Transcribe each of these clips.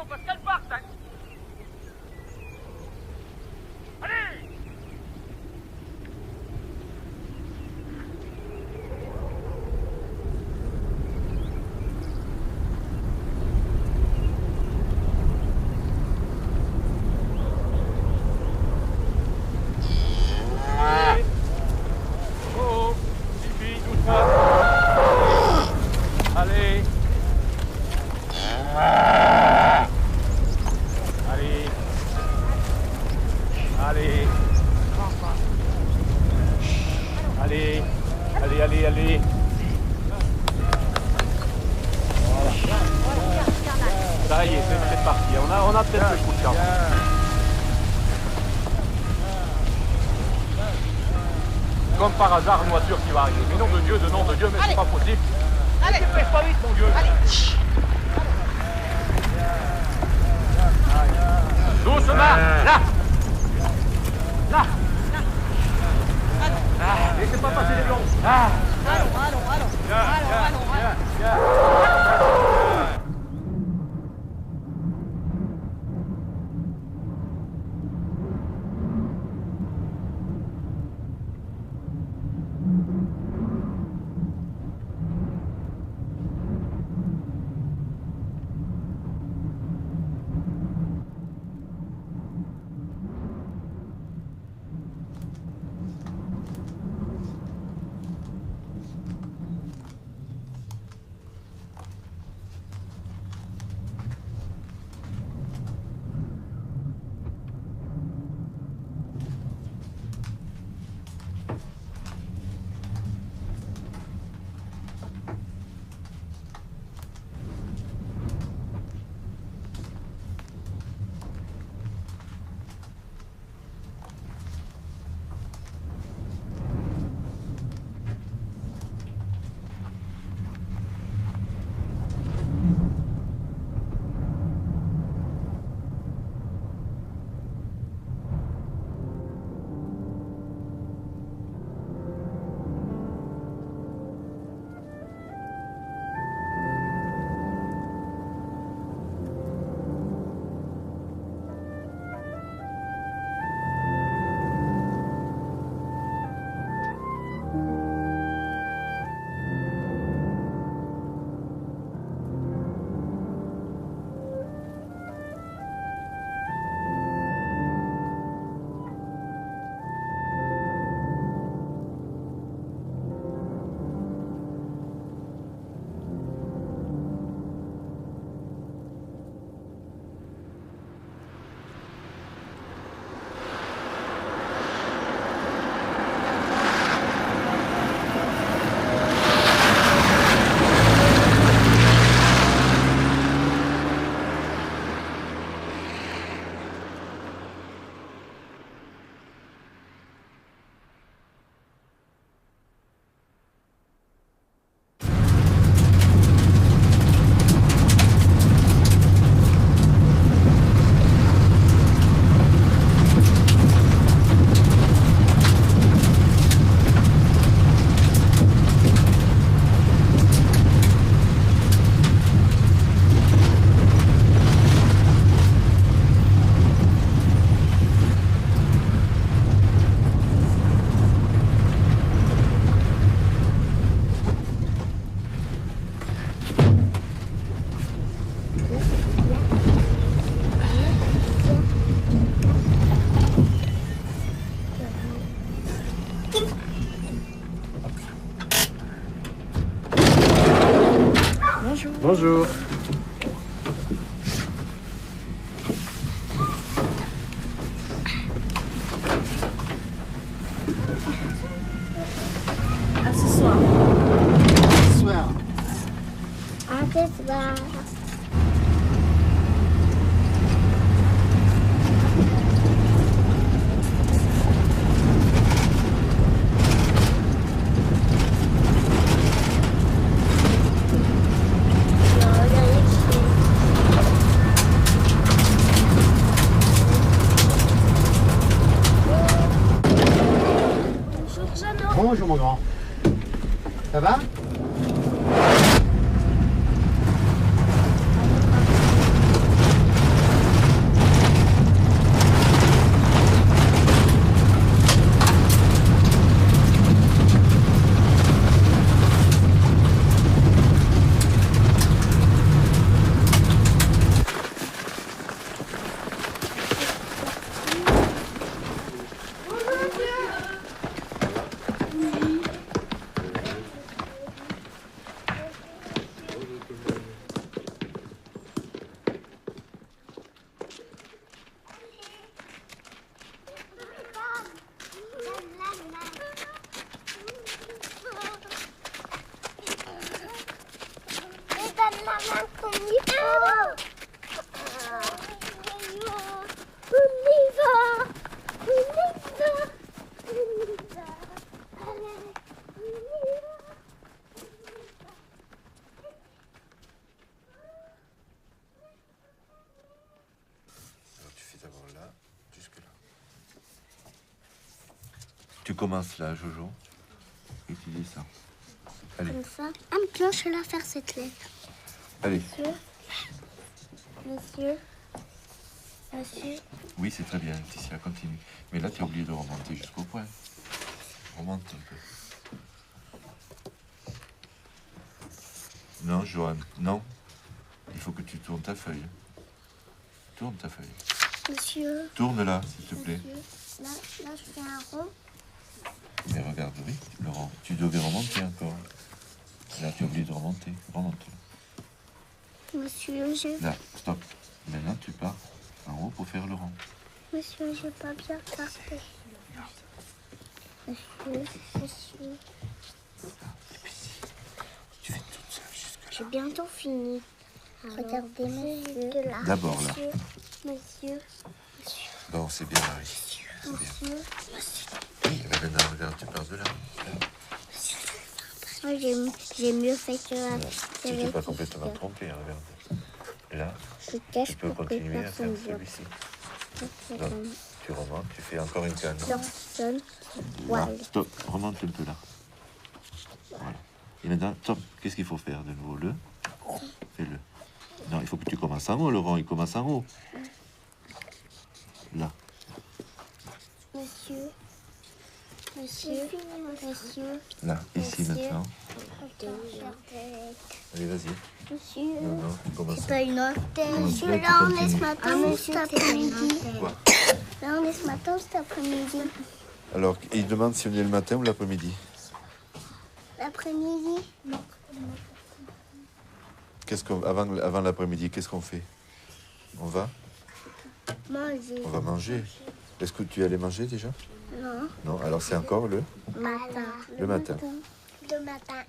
parce qu'elle part, ça. Allez! Allez. Voilà. Ça y est, c'est parti. On a peut-être le coup de chance. Comme par hasard, une voiture qui va arriver. Mais nom de Dieu, mais c'est pas possible. Allez, fais pas vite, mon Dieu. Allez. Doucement, là. Laissez pas passer les blancs. Allons. Bonjour. À ce soir. Ce soir. À ce soir. Bonjour mon grand. Ça va? Tu commences là, Jojo. Et tu dis ça. Allez, Comme ça. Ah, maintenant, je vais la faire cette lettre. allez. Monsieur. Monsieur. Oui, c'est très bien, Laetitia, continue. Mais là, tu as oublié de remonter jusqu'au point. Remonte un peu. Non, Johan, non. Il faut que tu tournes ta feuille. Tourne ta feuille. Monsieur. Tourne-la, s'il te plaît. Monsieur. Là, je fais un rond. Mais regarde, oui, Laurent, tu devais remonter encore. Là, tu as oublié de remonter. Remonte. Monsieur, je... Là, stop. Maintenant, tu pars en haut pour faire le rond. Monsieur, je vais pas bien regarder. Monsieur. Tu fais toute seule jusque là. J'ai bientôt fini. Regardez, monsieur. D'abord, là. Monsieur. Bon, c'est bien, Marie. C'est bien. Monsieur. Oui, mais maintenant, regarde, tu pars de là. Moi, j'ai mieux fait que la Non, tu t'es pas complètement trompé, hein, regarde. Là, Je tu cache peux pour que continuer à faire personne voit. celui-ci. Donc, tu remontes, tu fais encore une canne. Personne Là, voit. stop, remonte un peu là. Voilà. Et maintenant, stop, qu'est-ce qu'il faut faire de nouveau? Le Fais-le. Non, il faut que tu commences en haut, Laurent, il commence en haut. Là. Monsieur. Monsieur. Monsieur. Là, ici Monsieur. maintenant. Allez, vas-y. Monsieur. Non, non, tu commences. Pas une autre. Monsieur, Monsieur, tu là, on est ce continues. matin ou cet après-midi? Quoi? Là, on est ce matin ou cet après-midi? Alors, il demande si on est le matin ou l'après-midi. L'après-midi? Avant l'après-midi, qu'est-ce qu'on fait? On va manger. Est-ce que tu allais manger déjà? Non. Non, alors c'est encore le Matin. matin. Le matin.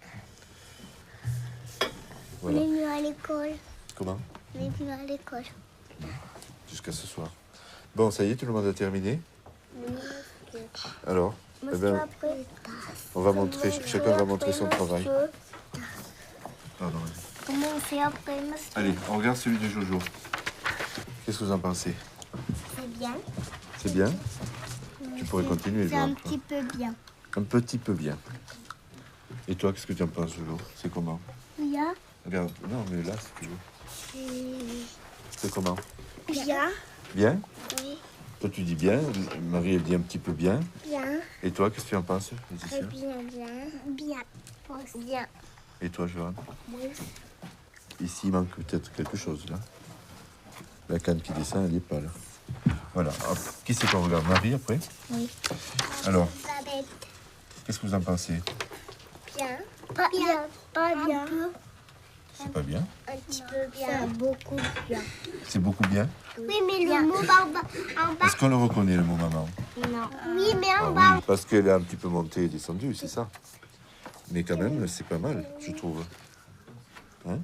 Voilà. On est venu à l'école. Comment? On est venu à l'école. Jusqu'à ce soir. Bon, ça y est, tout le monde a terminé? Alors, eh ben, Après, on va montrer, chacun va montrer son travail. Pardon. Comment on fait après, monsieur? Allez, on regarde celui de Jojo. Qu'est-ce que vous en pensez? C'est bien. C'est bien? Tu pourrais continuer, C'est un Johan, toi. petit peu bien. Un petit peu bien. Et toi, qu'est-ce que tu en penses, Jojo? C'est comment? Bien. Regarde, non, mais là, si tu veux. C'est comment? Bien. Bien? Oui. Toi, tu dis bien. Marie, elle dit un petit peu bien. Bien. Et toi, qu'est-ce que tu en penses, Très Laetitia? bien. Bien. Bien. Et toi, Johan? Oui. Ici, il manque peut-être quelque chose, là. La canne qui descend, elle n'est pas là. Voilà. Hop. Qui c'est qu'on regarde? Marie, après? Oui. Alors, Elisabeth. qu'est-ce que vous en pensez? Bien. Pas bien. Pas bien. C'est pas bien? Un petit peu bien. Beaucoup bien. C'est beaucoup bien? Oui, mais le mot en bas. Est-ce qu'on le reconnaît, le mot maman? Non. Oui, mais en Ah bas. oui, parce qu'elle est un petit peu montée et descendue, c'est ça. Mais quand même, c'est pas mal, je trouve. Hein?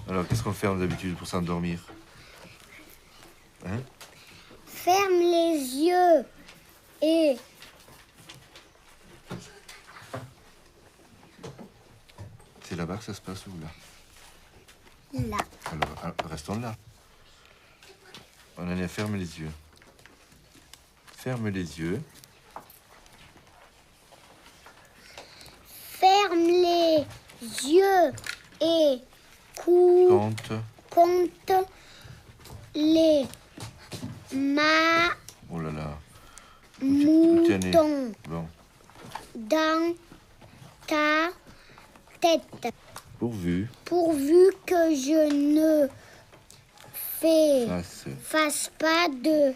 Alors, qu'est-ce qu'on fait d'habitude pour s'endormir? Hein? Ferme les yeux et C'est là-bas que ça se passe ou là? là. Alors, restons là. On en est, ferme les yeux. Ferme les yeux. Ferme les yeux et Compte. compte les Oh là là. Tenez. moutons Bon. dans ta tête. Pourvu. Pourvu que je ne Face. fasse pas de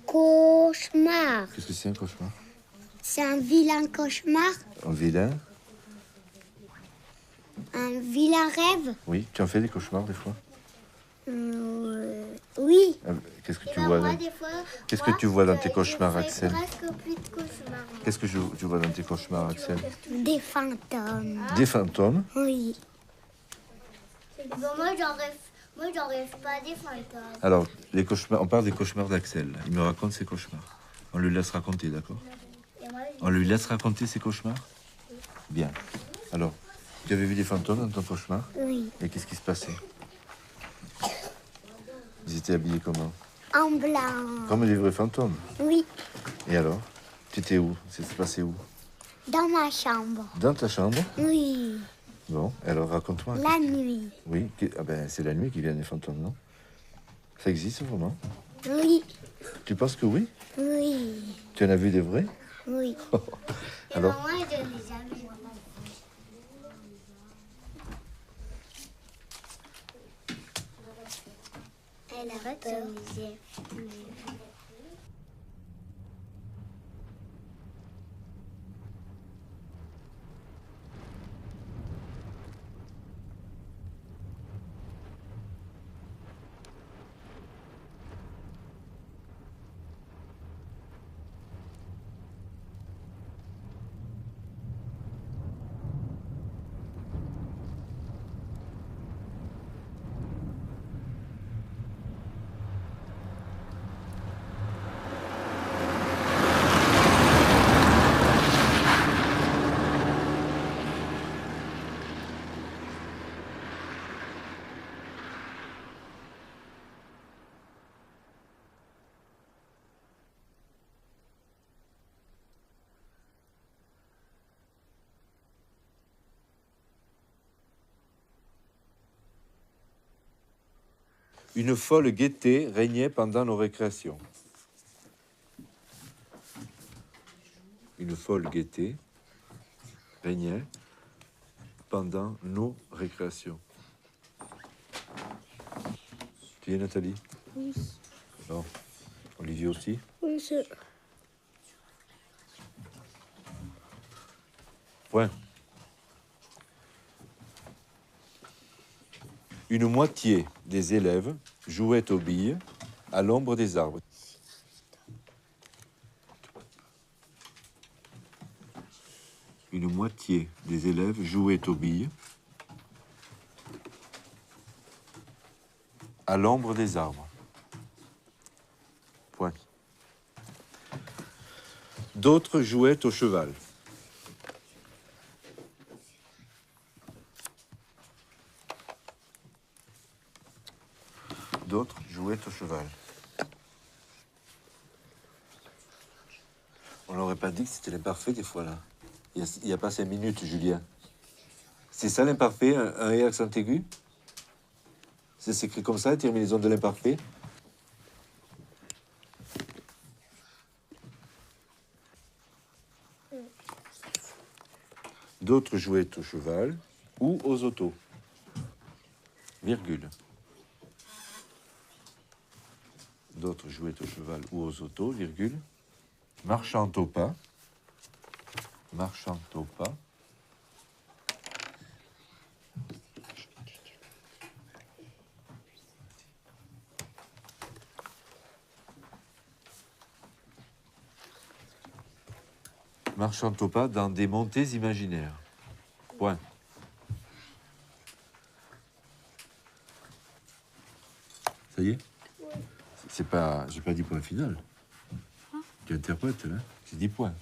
cauchemar. Qu'est-ce que c'est un cauchemar? C'est un vilain cauchemar, Un vilain? un vilain rêve. Oui, tu en fais des cauchemars des fois? Oui. Qu'est-ce que Et tu ben vois moi, dans... des fois, Qu'est-ce que tu vois dans tes je cauchemars, fais Axel? presque plus de cauchemars. Qu'est-ce que tu vois dans tes cauchemars, Axel? Des fantômes. Des fantômes? Oui. Moi, j'en rêve pas des fantômes. Alors, les cauchemars, on parle des cauchemars d'Axel. Il me raconte ses cauchemars. On lui laisse raconter, d'accord? On lui laisse raconter ses cauchemars? Bien. Alors, tu avais vu des fantômes dans ton cauchemar? Oui. Et qu'est-ce qui se passait? Ils étaient habillés comment? En blanc. Comme des vrais fantômes. Oui. Et alors? Tu étais où? Ça s'est passé où? Dans ma chambre. Dans ta chambre? Oui. Bon, alors raconte-moi. La nuit. Oui, ah ben, c'est la nuit qui viennent les fantômes, non? Ça existe vraiment? Oui. Tu penses que oui? Oui. Tu en as vu des vrais? Oui. Alors? Et maman, je les jamais. Elle a peur. Une folle gaieté régnait pendant nos récréations. Une folle gaieté régnait pendant nos récréations. Tu es Nathalie? Oui. Non. Olivier aussi? Oui, c'est... Point. Une moitié des élèves jouaient aux billes à l'ombre des arbres. Une moitié des élèves jouaient aux billes à l'ombre des arbres. Point. D'autres jouaient au cheval. D'autres jouaient au cheval. On n'aurait pas dit que c'était l'imparfait des fois là. Il n'y a pas 5 minutes, Julien. C'est ça l'imparfait, un et accent aigu? C'est s'écrit comme ça, la terminaison de l'imparfait? D'autres jouaient au cheval ou aux autos. Virgule. D'autres jouaient au cheval ou aux autos, virgule. Marchant au pas. Marchant au pas. Marchant au pas dans des montées imaginaires. Point. Ça y est? C'est pas... J'ai pas dit point final. Tu interprètes, là? J'ai dit point.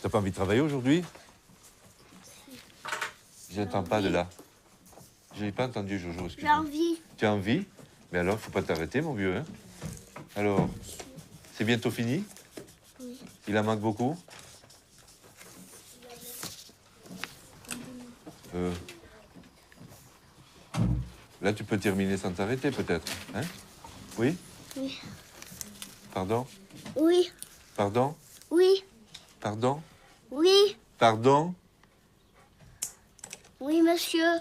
T'as pas envie de travailler aujourd'hui? Je n'entends pas de là. Je n'ai pas entendu, Jojo, J'ai excuse-moi. envie. Tu as envie? Mais alors, faut pas t'arrêter, mon vieux. Hein? Alors, c'est bientôt fini? Oui. Il en manque beaucoup? Là, tu peux terminer sans t'arrêter, peut-être. Hein? Oui? Oui. Pardon? Oui. Pardon? Oui. Pardon? Oui. Pardon? Oui, monsieur.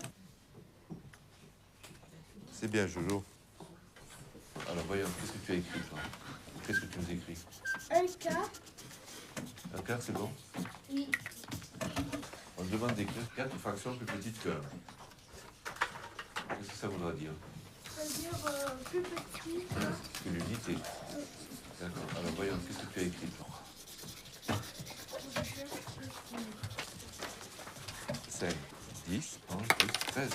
C'est bien, Jojo. Alors, voyons, qu'est-ce que tu as écrit, toi? Qu'est-ce que tu nous écris? Un cas. Un quart, c'est bon? Oui. On demande d'écrire 4 fractions plus petites que 1. Qu'est-ce que ça voudra dire? Ça veut dire plus petit. Que l'unité. D'accord. Alors, voyons, qu'est-ce que tu as écrit, toi? 5, 10, 11, 12, 13.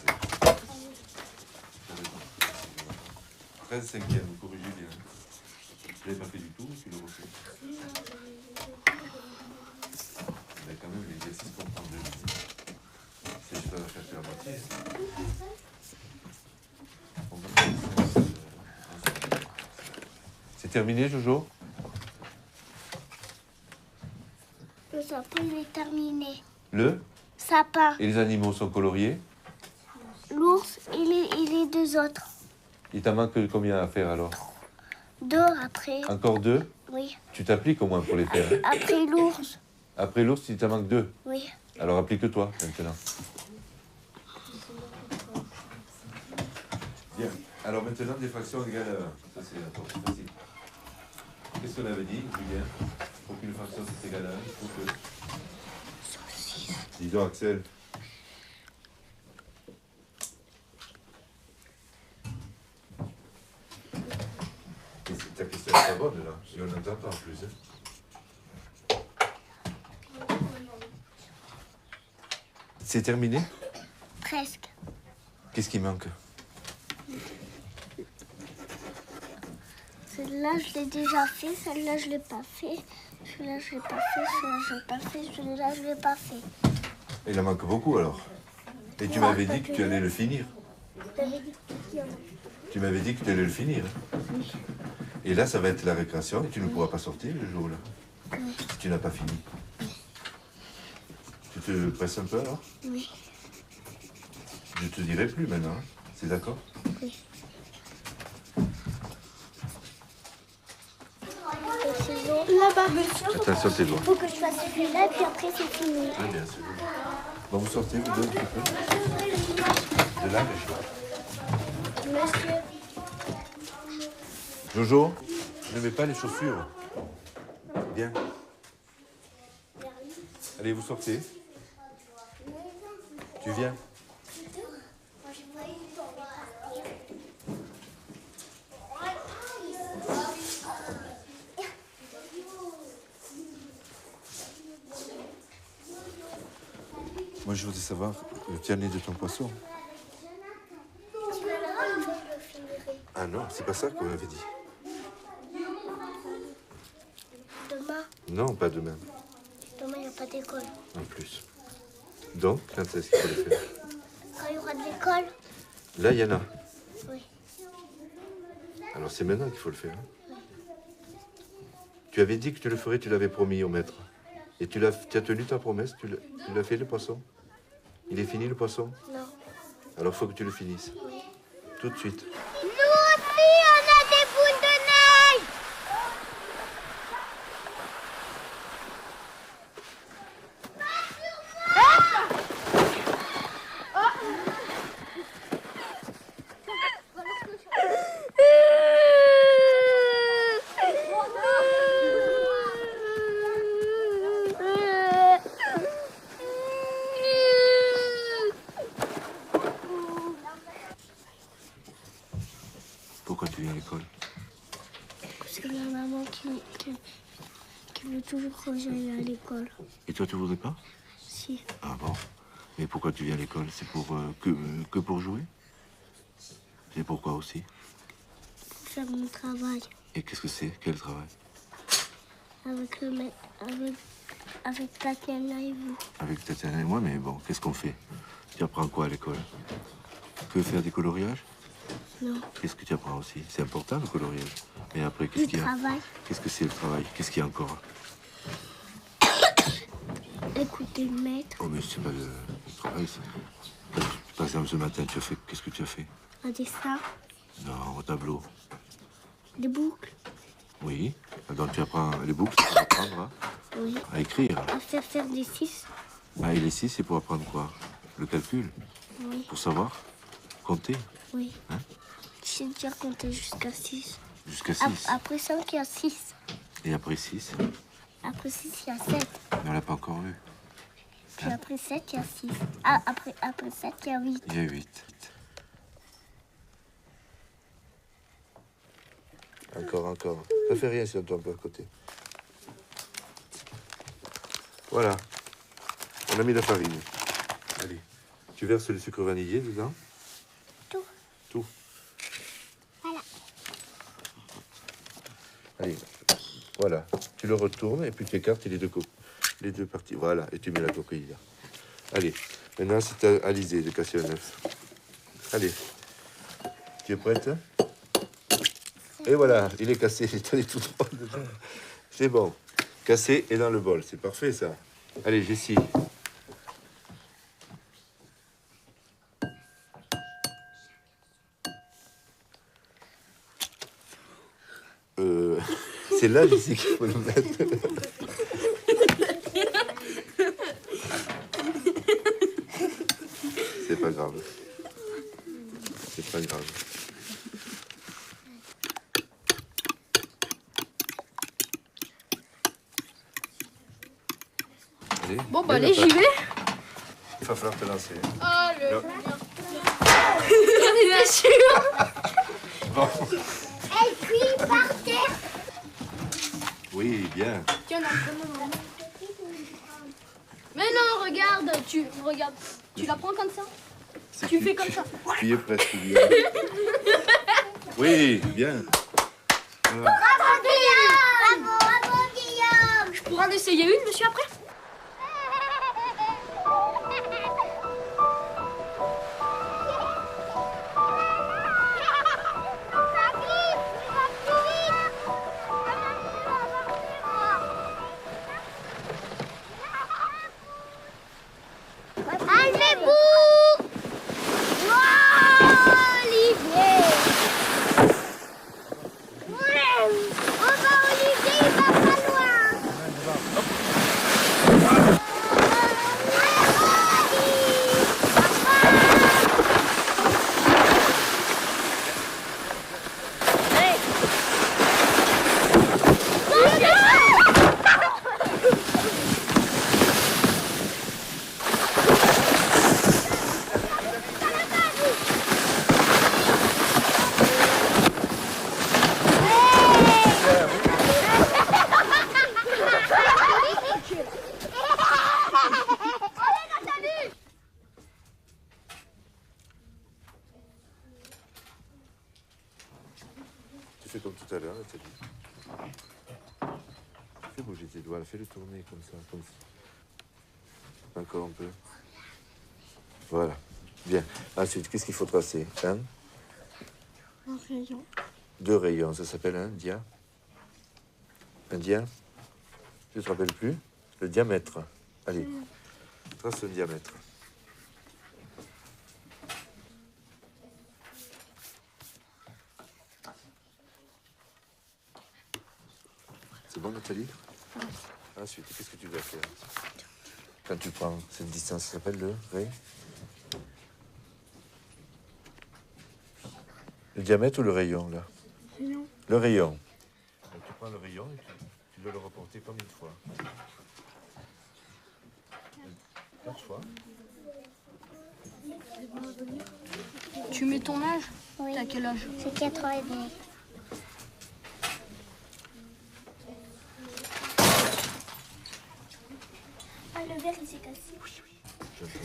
13 cinquièmes, vous corrigez bien. Je ne l'ai pas fait du tout, tu le refais. Mais quand même, l'exercice comprend 2 minutes. C'est juste à faire la moitié. On va faire ça, c'est terminé, Jojo? Le sapin, il est terminé. Le? Sapin. Et les animaux sont coloriés? L'ours et les deux autres. Il t'en manque combien à faire alors? 2 après. Encore 2? Oui. Tu t'appliques au moins pour les faire. Hein? Après l'ours. Après l'ours, il t'en manque 2. Oui. Alors applique-toi maintenant. Bien. Alors maintenant, des fractions égales à 1. Ça, c'est facile. Qu'est-ce qu'on avait dit, Julien? Pour qu'une fraction soit égale à 1, il faut que... Dis donc, Axel. Ta question est pas bonne, là. Et on n'entend pas en plus. Hein. C'est terminé? Presque. Qu'est-ce qui manque? Celle-là, je l'ai déjà fait. Celle-là, je l'ai pas fait. Celui-là, je l'ai pas fait. Celui-là, je l'ai pas fait. Celui-là, je l'ai pas fait. Il en manque beaucoup, alors. Et tu m'avais dit que tu allais le finir. Tu m'avais dit que tu allais le finir. Et là, ça va être la récréation et tu ne pourras pas sortir le jour-là. Si tu n'as pas fini. Tu te presses un peu, alors? Oui. Je te dirai plus maintenant. Hein. C'est d'accord? Oui. Là-bas. Attention tes doigts. Il faut que je fasse celui-là, puis après, c'est fini. Très bien, c'est bon. Bon, vous sortez, vous deux, un petit peu. De là, mais Monsieur. Jojo, ne mets pas les chaussures. Bien. Allez, vous sortez. Tu viens. Moi, je voudrais savoir le tien-nez de ton poisson. Ah non, c'est pas ça qu'on m'avait dit. Demain. Non, pas demain. Demain, il n'y a pas d'école. En plus. Donc, quand est-ce qu'il faut le faire? Quand il y aura de l'école? Là, il y en a. Oui. Alors, c'est maintenant qu'il faut le faire. Hein. Tu avais dit que tu le ferais, tu l'avais promis au maître. Et tu as tenu ta promesse, tu l'as fait, le poisson? Il est fini, le poisson? Non. Alors, il faut que tu le finisses. Oui. Tout de suite. Nous aussi, on a des boules de neige! Pourquoi tu viens à l'école? Parce que la maman qui veut toujours que j'aille à l'école. Et toi, tu voudrais pas? Si. Ah bon. Mais pourquoi tu viens à l'école? C'est pour que pour jouer? Et pourquoi aussi? Pour faire mon travail. Et qu'est-ce que c'est? Quel travail? Avec le maître, avec Tatiana et vous. Avec Tatiana et moi, mais bon, qu'est-ce qu'on fait? Tu apprends quoi à l'école? Tu veux faire des coloriages? Non. Qu'est-ce que tu apprends aussi? C'est important le coloriage. Mais après, qu'est-ce qu'il y a? Travail. Qu'est-ce que c'est le travail? Qu'est-ce qu'il y a encore? Écouter le maître. Oh, mais c'est pas le travail, ça. Par exemple, ce matin, tu as fait... Qu'est-ce que tu as fait? Un dessin. Non, au tableau. Des boucles. Oui. Donc tu apprends les boucles, tu vas apprendre Oui. à écrire. À faire des 6. Ah, et les 6, c'est pour apprendre quoi? Le calcul? Oui. Pour savoir compter? Oui. Hein? Je sais déjà compter jusqu'à 6. Jusqu'à 6. Après 5, il y a 6. Et après 6? Après 6, il y a 7. Mais on l'a pas encore vu. Puis après 7, il y a 6. Ah, après 7, il y a 8. Il y a 8. Encore. Ça fait rien si on tombe à côté. Voilà. On a mis la farine. Allez. Tu verses le sucre vanillé dedans? Tout. Voilà. Allez. Voilà. Tu le retournes et puis tu écartes les deux parties. Voilà. Et tu mets la coquille là. Allez. Maintenant, c'est à Alizé de casser un œuf. Allez. Tu es prête? Et voilà, il est cassé, il est tout droit dedans. C'est bon. Cassé et dans le bol, c'est parfait ça. Allez, Jessie. C'est là, Jessie, qu'il faut le mettre. C'est pas grave. C'est pas grave. Bon, bah allez, j'y vais. Il va falloir te lancer. Oh, Non. T'es sûr? Bon. Elle cuit par terre. Oui, bien. Tiens, mais non, regarde, regarde. Tu la prends comme ça? Tu fais comme ça. Tu y es presque bien. Oui, bien. Voilà. Bravo, Guillaume. Bravo, Guillaume. Je pourrais en essayer une, monsieur, après? Enlevez-vous. Olivier. On va Olivier, il va pas loin. Tu fais comme tout à l'heure, là, t'as dit. Fais bouger tes doigts, fais-le tourner comme ça, comme ça. Encore un peu. Voilà. Bien. Ensuite, qu'est-ce qu'il faut tracer? Un rayon. 2 rayons, ça s'appelle un dia. Un dia. Tu te rappelles plus? Le diamètre. Allez, trace le diamètre. C'est bon, Nathalie? Ensuite, qu'est-ce que tu dois faire? Quand tu prends cette distance, ça s'appelle le ray? Le diamètre ou le rayon, là? Rayon. Le rayon. Donc, tu prends le rayon et tu dois le reporter combien de fois? 4 fois. Tu mets ton âge? Oui. T'as quel âge? C'est 4 ans et demi. Ah, le verre, il s'est cassé. J'entends.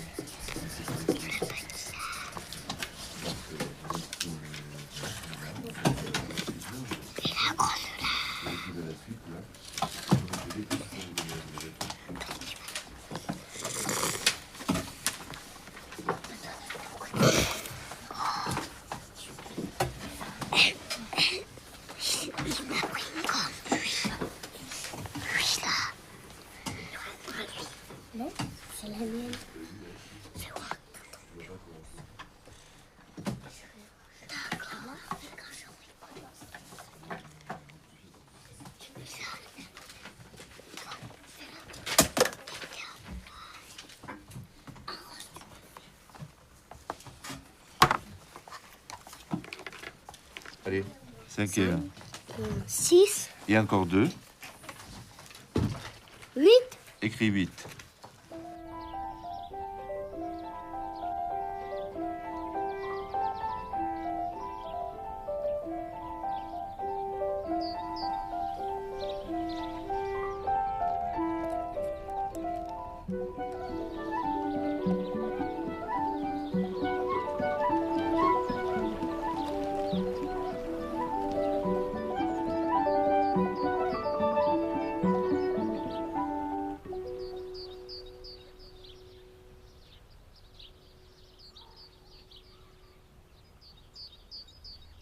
Allez, 5 et 1. 6, Et encore 2. 8. Écris 8.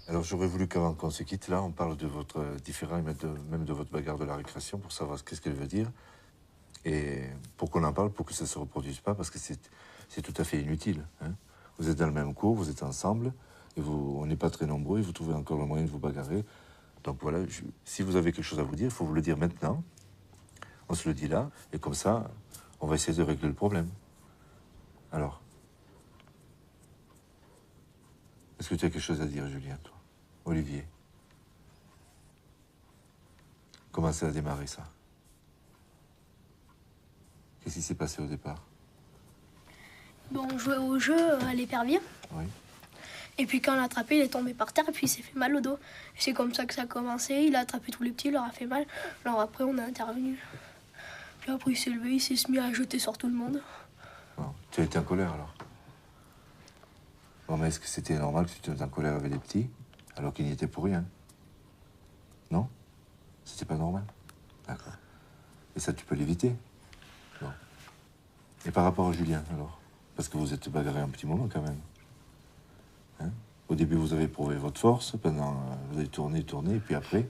Alors j'aurais voulu qu'avant qu'on se quitte là, on parle de votre différend et même de votre bagarre de la récréation pour savoir qu'est-ce qu'elle veut dire. Et pour qu'on en parle, pour que ça ne se reproduise pas, parce que c'est tout à fait inutile. Hein. Vous êtes dans le même cours, vous êtes ensemble, et on n'est pas très nombreux, et vous trouvez encore le moyen de vous bagarrer. Donc voilà, si vous avez quelque chose à vous dire, il faut vous le dire maintenant. On se le dit là, et comme ça, on va essayer de régler le problème. Alors, est-ce que tu as quelque chose à dire, Julien, toi? Olivier? Comment ça a démarré, ça? Qu'est-ce qui s'est passé au départ? Bon, on jouait au jeu à l'épervier. Oui. Et puis quand on l'a attrapé, il est tombé par terre et puis il s'est fait mal au dos. Et c'est comme ça que ça a commencé. Il a attrapé tous les petits, il leur a fait mal. Alors après, on a intervenu. Puis après, il s'est levé, il s'est mis à jeter sur tout le monde. Bon, tu as été en colère, alors? Bon, mais est-ce que c'était normal que tu te mettes en colère avec les petits, alors qu'ils n'y étaient pour rien? Non? C'était pas normal? D'accord. Et ça, tu peux l'éviter? Bon. Et par rapport à Julien, alors? Parce que vous êtes bagarré un petit moment, quand même. Hein? Au début, vous avez prouvé votre force, pendant... vous avez tourné, et puis après,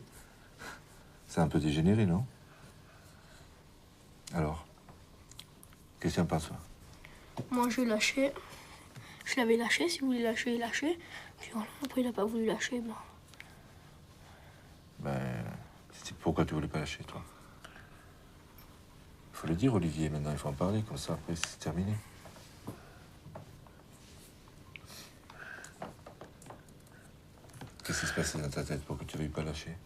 ça a un peu dégénéré, non? Alors? Qu'est-ce que tu en penses, toi? Moi, j'ai lâché. Je l'avais lâché, si vous voulez lâcher, lâcher. Puis voilà, après, il n'a pas voulu lâcher. Bon. Ben, pourquoi tu voulais pas lâcher, toi? Il faut le dire, Olivier, maintenant, il faut en parler, comme ça, après, c'est terminé. Qu'est-ce qui se passait dans ta tête pour que tu ne veuilles pas lâcher?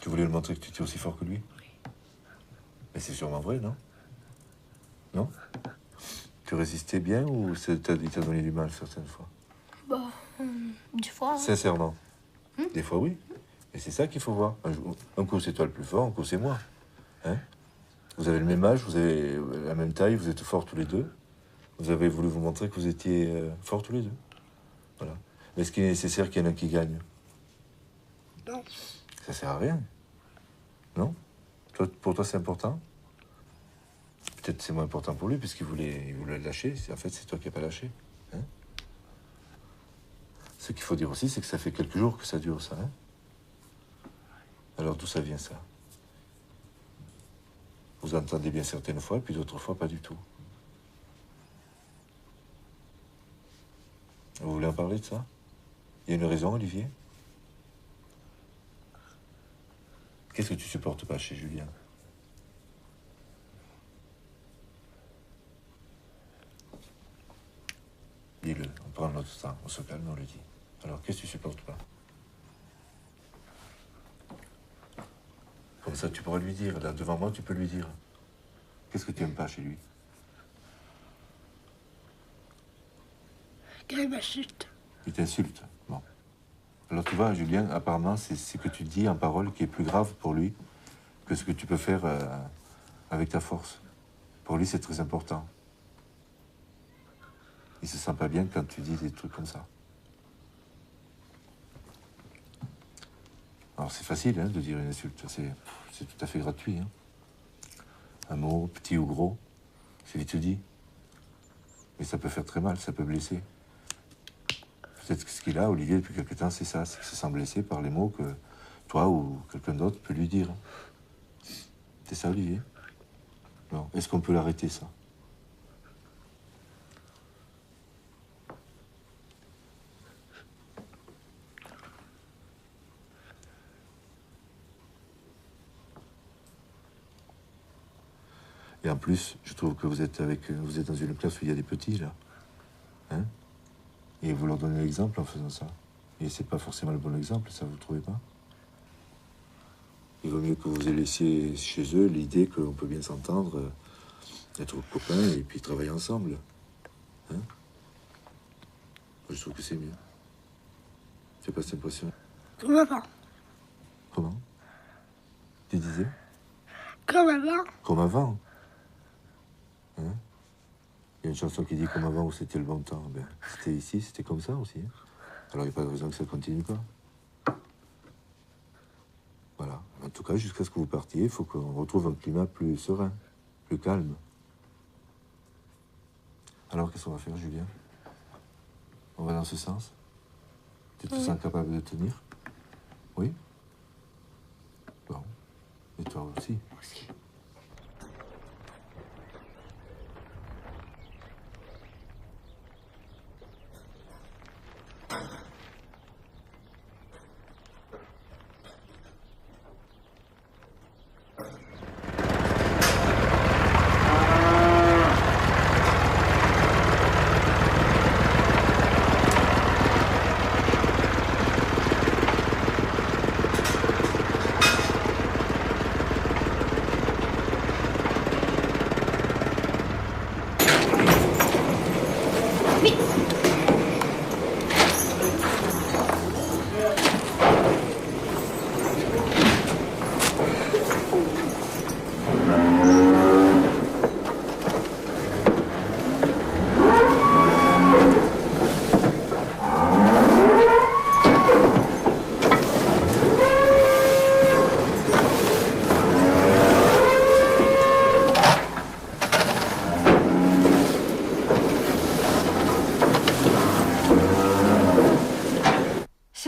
Tu voulais lui montrer que tu étais aussi fort que lui? Oui. Mais c'est sûrement vrai, non? Non? Tu résistais bien ou il t'a donné du mal certaines fois? Bah, des fois. Sincèrement? Des fois, oui. Et c'est ça qu'il faut voir. Un coup, c'est toi le plus fort, un coup, c'est moi. Hein? Vous avez le même âge, vous avez la même taille, vous êtes forts tous les deux. Vous avez voulu vous montrer que vous étiez forts tous les deux. Voilà. Mais est-ce qu'il est nécessaire qu'il y en ait un qui gagne? Non. Ça sert à rien. Non? Pour toi, c'est important? Peut-être c'est moins important pour lui, puisqu'il voulait le lâcher. En fait, c'est toi qui n'as pas lâché. Hein? Ce qu'il faut dire aussi, c'est que ça fait quelques jours que ça dure, ça. Hein? Alors, d'où ça vient, ça? Vous entendez bien certaines fois, puis d'autres fois, pas du tout. Vous voulez en parler de ça? Il y a une raison, Olivier? Qu'est-ce que tu supportes pas chez Julien? Dis-le, on prend notre temps, on se calme, on le dit. Alors, qu'est-ce que tu supportes pas? Comme ça, tu pourras lui dire. Là, devant moi, tu peux lui dire. Qu'est-ce que tu aimes pas chez lui? Il m'insulte. Il t'insulte. Bon. Alors, tu vois, Julien, apparemment, c'est ce que tu dis en parole qui est plus grave pour lui que ce que tu peux faire avec ta force. Pour lui, c'est très important. Il se sent pas bien quand tu dis des trucs comme ça. Alors c'est facile hein, de dire une insulte, c'est tout à fait gratuit. Hein. Un mot, petit ou gros, c'est vite dit. Mais ça peut faire très mal, ça peut blesser. Peut-être que ce qu'il a, Olivier, depuis quelque temps, c'est ça, c'est qu'il se sent blessé par les mots que toi ou quelqu'un d'autre peut lui dire. C'est ça, Olivier? Non. Est-ce qu'on peut l'arrêter, ça? Et en plus, je trouve que vous êtes dans une classe où il y a des petits, là. Hein? Et vous leur donnez l'exemple en faisant ça. Et c'est pas forcément le bon exemple, ça, vous trouvez pas? Il vaut mieux que vous laissiez chez eux l'idée qu'on peut bien s'entendre, être copains et puis travailler ensemble. Hein? Moi, je trouve que c'est mieux. C'est pas cette impression? Comme avant. Comment? Tu disais? Comme avant. Comme avant. Hein? Il y a une chanson qui dit comme avant où c'était le bon temps. Ben, c'était ici, c'était comme ça aussi. Hein? Alors il n'y a pas de raison que ça continue pas. Voilà. En tout cas, jusqu'à ce que vous partiez, il faut qu'on retrouve un climat plus serein, plus calme. Alors qu'est-ce qu'on va faire, Julien? On va dans ce sens? Tu te sens capable de tenir? Oui? Bon. Et toi aussi? Aussi.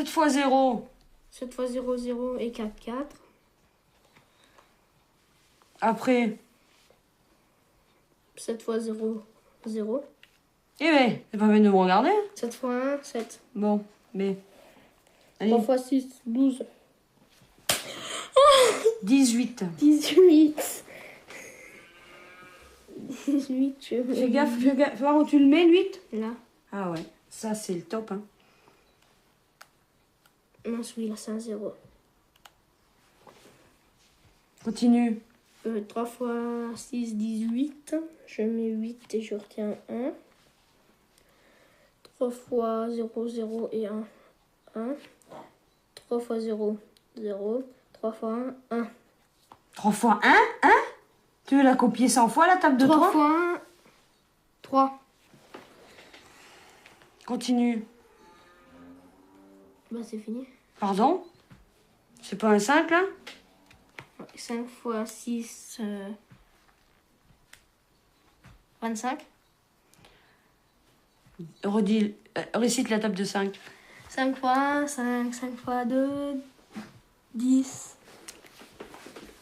Fois 0. 7 fois 0, 0 et 4, 4. Après. 7 fois 0, 0. Eh ben, c'est pas peine de me regarder. 7 fois 1, 7. Bon, mais. Allez. 3 fois 6, 12. 18. 18. 18, Fais gaffe, fais voir où tu le mets, 8. Là. Ah ouais, ça c'est le top, hein. Non, celui-là, c'est un 0. Continue. 3 fois 6, 18. Je mets 8 et je retiens 1. 3 fois 0, 0 et 1, 1. 3 fois 0, 0. 3 fois 1, 1. 3 fois 1, 1. Tu veux la copier 100 fois, la table de 3 fois 1, 3. Continue. Bah, c'est fini. Pardon? C'est pas un 5, là? 5 fois 6, 25. Redis, récite la table de 5. 5 fois 1, 5. 5 fois 2, 10.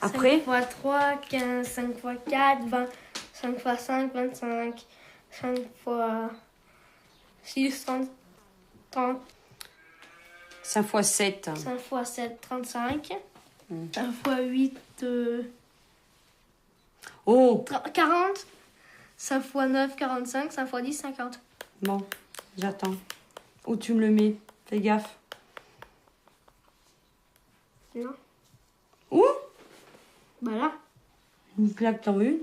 Après? 5 fois 3, 15. 5 fois 4, 20. 5 fois 5, 25. 5 fois 6, 30. 5 fois 7. 5 fois 7, 35. 5 fois 8, Oh! 40. 5 fois 9, 45. 5 fois 10, 50. Bon, j'attends. Où tu me le mets? Fais gaffe. Non. Où? Bah là. Une claque, t'en veux une?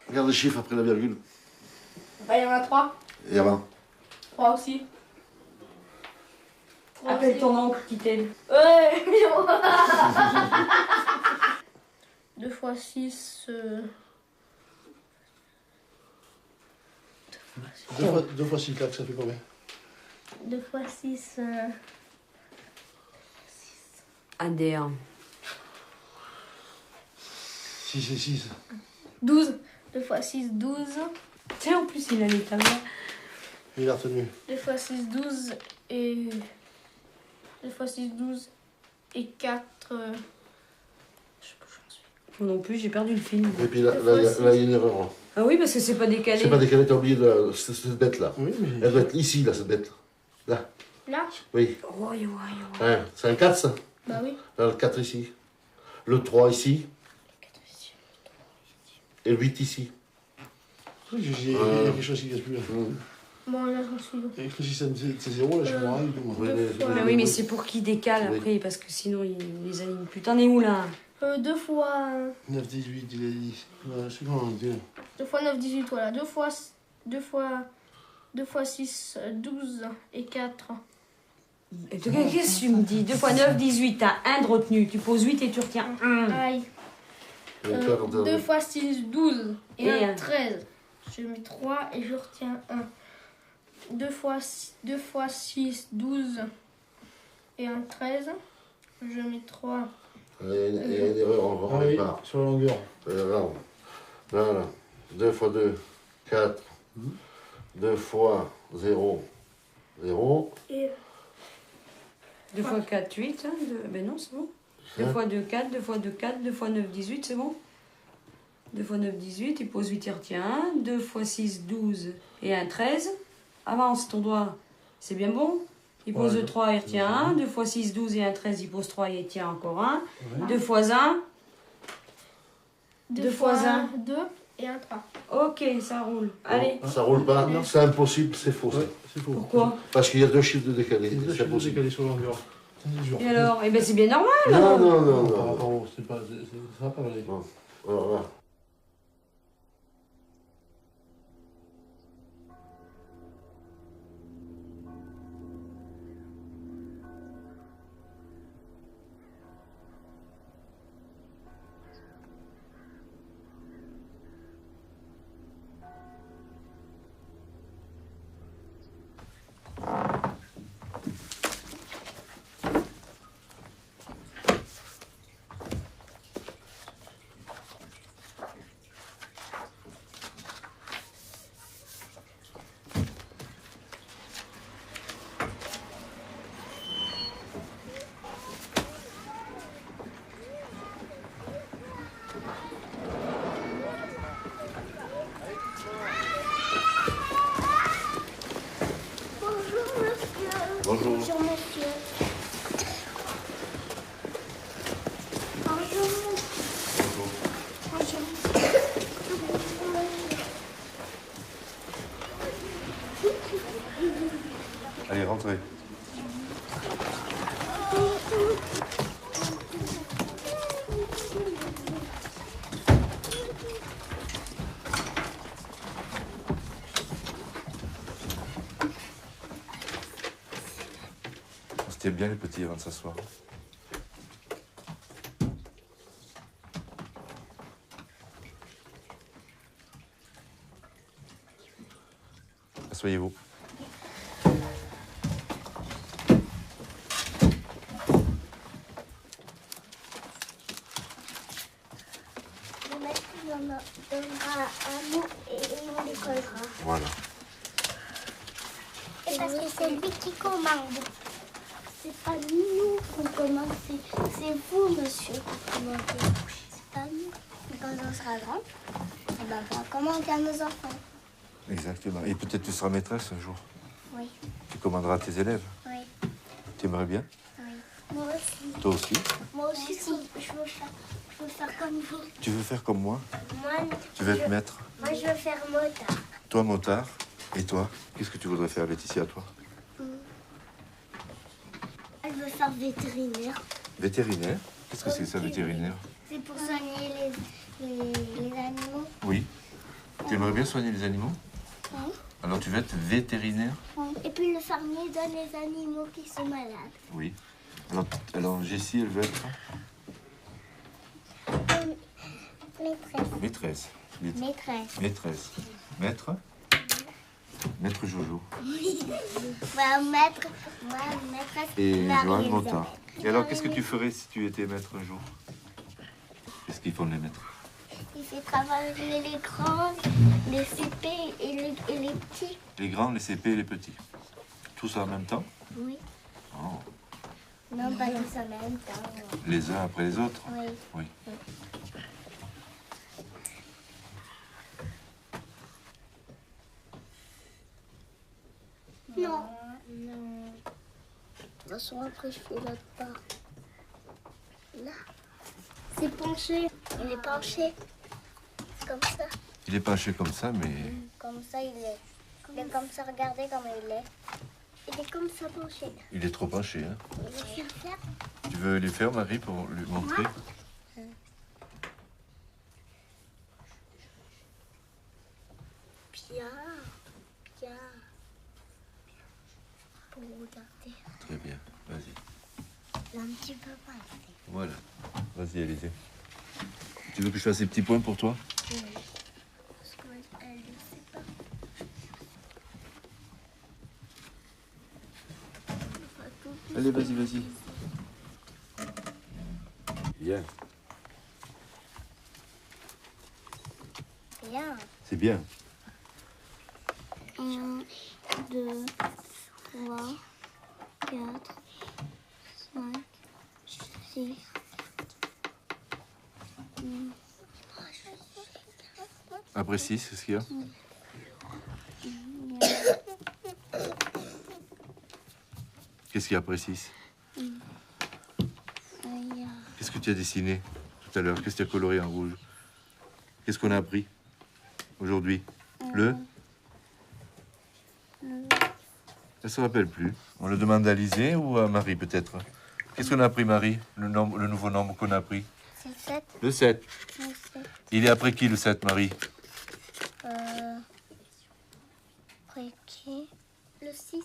Regarde les chiffres après la virgule. Bah, il y en a 3. Et avant. 3 aussi. 3 Appelle aussi. ton oncle qui t'aide. Ouais, 2 fois 6. 2 fois 6, ça fait combien? 2 fois 6. Adhère. 6 et 6. 12. 2 fois 6, 12. Tiens, en plus, il a les tables. Il a retenu. 2 fois 6, 12 et... 2 fois 6, 12 et 4... Je sais pas où j'en suis. Moi non plus, j'ai perdu le film. Et puis là, il y a une erreur. Ah oui, parce que c'est pas décalé. C'est pas décalé, t'as oublié cette bête-là. Oui, mais... Elle doit être ici, là, cette bête. Là. Là? Oui. Ouais, ouais, ouais. Hein, c'est un 4, ça? Bah oui. Là, le 4 ici. Le 3 ici. 4 ici. Et le 8 ici. Oui, il y a quelque chose qui ne casse plus là. Bon, là, je me suis... Réfléchissez, c'est 0 là, je me rends. Mais oui, mais c'est pour qu'il décale Oui. après, parce que sinon il les aligne plus. T'en es où là? 2 fois... 9, 18, il a dit. Ouais, c'est grand, Dieu. 2 fois 9, 18, voilà. 2 fois 6, 12 et 4. Et qu'est-ce que tu me dis? 2 fois 9, 18. T'as 1 de retenu. Tu poses 8 et tu retiens 1. Aïe. 2 fois 6, 12 et Et 1, 13. Je mets 3 et je retiens 1. 2 fois 6, 12 et 1, 13. Je mets 3. Il y a une erreur en Ah oui, départ. sur la longueur. Là. 2 fois 2, 4. 2 fois 0, 0. Et 2 fois 4, 8. Hein, ben non, c'est bon. 2 fois 2, 4. 2 fois 2, 4. 2 fois 9, 18, c'est bon. 2 fois 9, 18. Il pose 8, il retient 1. 2 fois 6, 12 et 1, 13. Avance ton doigt. C'est bien bon. Il pose 3, il retient 1. 2 fois 6, 12 et 1, 13. Il pose 3, il tient encore 1. 2 fois 1. 2 fois 1, 2 et 1, 3. Ok, ça roule. Allez. Ça roule pas. C'est impossible, c'est faux. ça. Ouais, c'est faux. Pourquoi? Parce qu'il y a 2 chiffres de décalé. Il y a deux C'est chiffres impossible. décalés sur la longueur. Et alors? Eh ben c'est bien normal. Non, non, Par non, non. rapport au... Ça va pas aller. Non. Alors là. Bonjour. Bonjour, monsieur. Bonjour. Bonjour. Allez, rentrez. C'était bien les petits avant de s'asseoir. Asseyez-vous. Le maître donnera un mot et on les collera. Voilà. Et parce que c'est lui qui commande. C'est pas nous qu'on commande, c'est vous, monsieur, qui commandez. C'est pas nous. Et quand on sera grand, on va faire commander à nos enfants. Exactement. Et peut-être tu seras maîtresse un jour. Oui, Tu commanderas à tes élèves. oui, Tu aimerais bien? oui. Moi aussi. Toi aussi? Moi aussi, je veux faire comme vous. Tu veux faire comme moi? Moi, Tu veux être maître? moi je veux faire motard. Toi, motard. Et toi? Qu'est-ce que tu voudrais faire, Laetitia, toi? Je veux faire vétérinaire. Vétérinaire? Qu'est-ce que c'est ça, vétérinaire? C'est pour soigner les animaux. Oui. Tu aimerais bien soigner les animaux? Oui. Alors tu veux être vétérinaire? Et puis le fermier donne les animaux qui sont malades. Oui. Alors Jessie, elle veut être Maîtresse. maîtresse. Maîtresse. Maîtresse. Maître? Maître Jojo. Maîtresse. Et Marie Joanne Elisabeth. Motard. Et alors, qu'est-ce que tu ferais si tu étais maître un jour? Qu'est-ce qu'ils font les maîtres? Il fait travailler les grands, les CP et les petits. Les grands, les CP et les petits. Tout ça en même temps? Oui. Oh. Non, pas tous en même temps. Les uns après les autres? Oui. Oui. Non. Non. De toute façon, après, je fais l'autre part. Là. C'est penché. Il est penché. C'est comme ça. Il est penché comme ça, mais Comme ça, il est. Il est comme ça, regardez comment il est. Il est comme ça penché. Il est trop penché, hein. Il est faire. Tu veux les faire, Marie, pour lui montrer? Bien. Bien. Pour regarder. Très bien, vas-y. Là, un petit peu pas. Voilà. Vas-y, Alizé. Tu veux que je fasse ces petits points pour toi? Oui. Parce qu'elle ne sait pas. Allez, vas-y, vas-y. Bien. Bien. C'est bien. 1, 2, 3, 4, 5, 6. Après 6, qu'est-ce qu'il y a? Qu'est-ce qu'il y a après 6? Qu'est-ce que tu as dessiné tout à l'heure? Qu'est-ce que tu as coloré en rouge? Qu'est-ce qu'on a appris aujourd'hui? Le? Elle ne se rappelle plus. On le demande à Alizé ou à Marie peut-être? Qu'est-ce qu'on a appris, Marie? Le nouveau nombre qu'on a appris? C'est 7. Le 7. Le 7. Il est après qui le 7, Marie? Après qui? Le 6.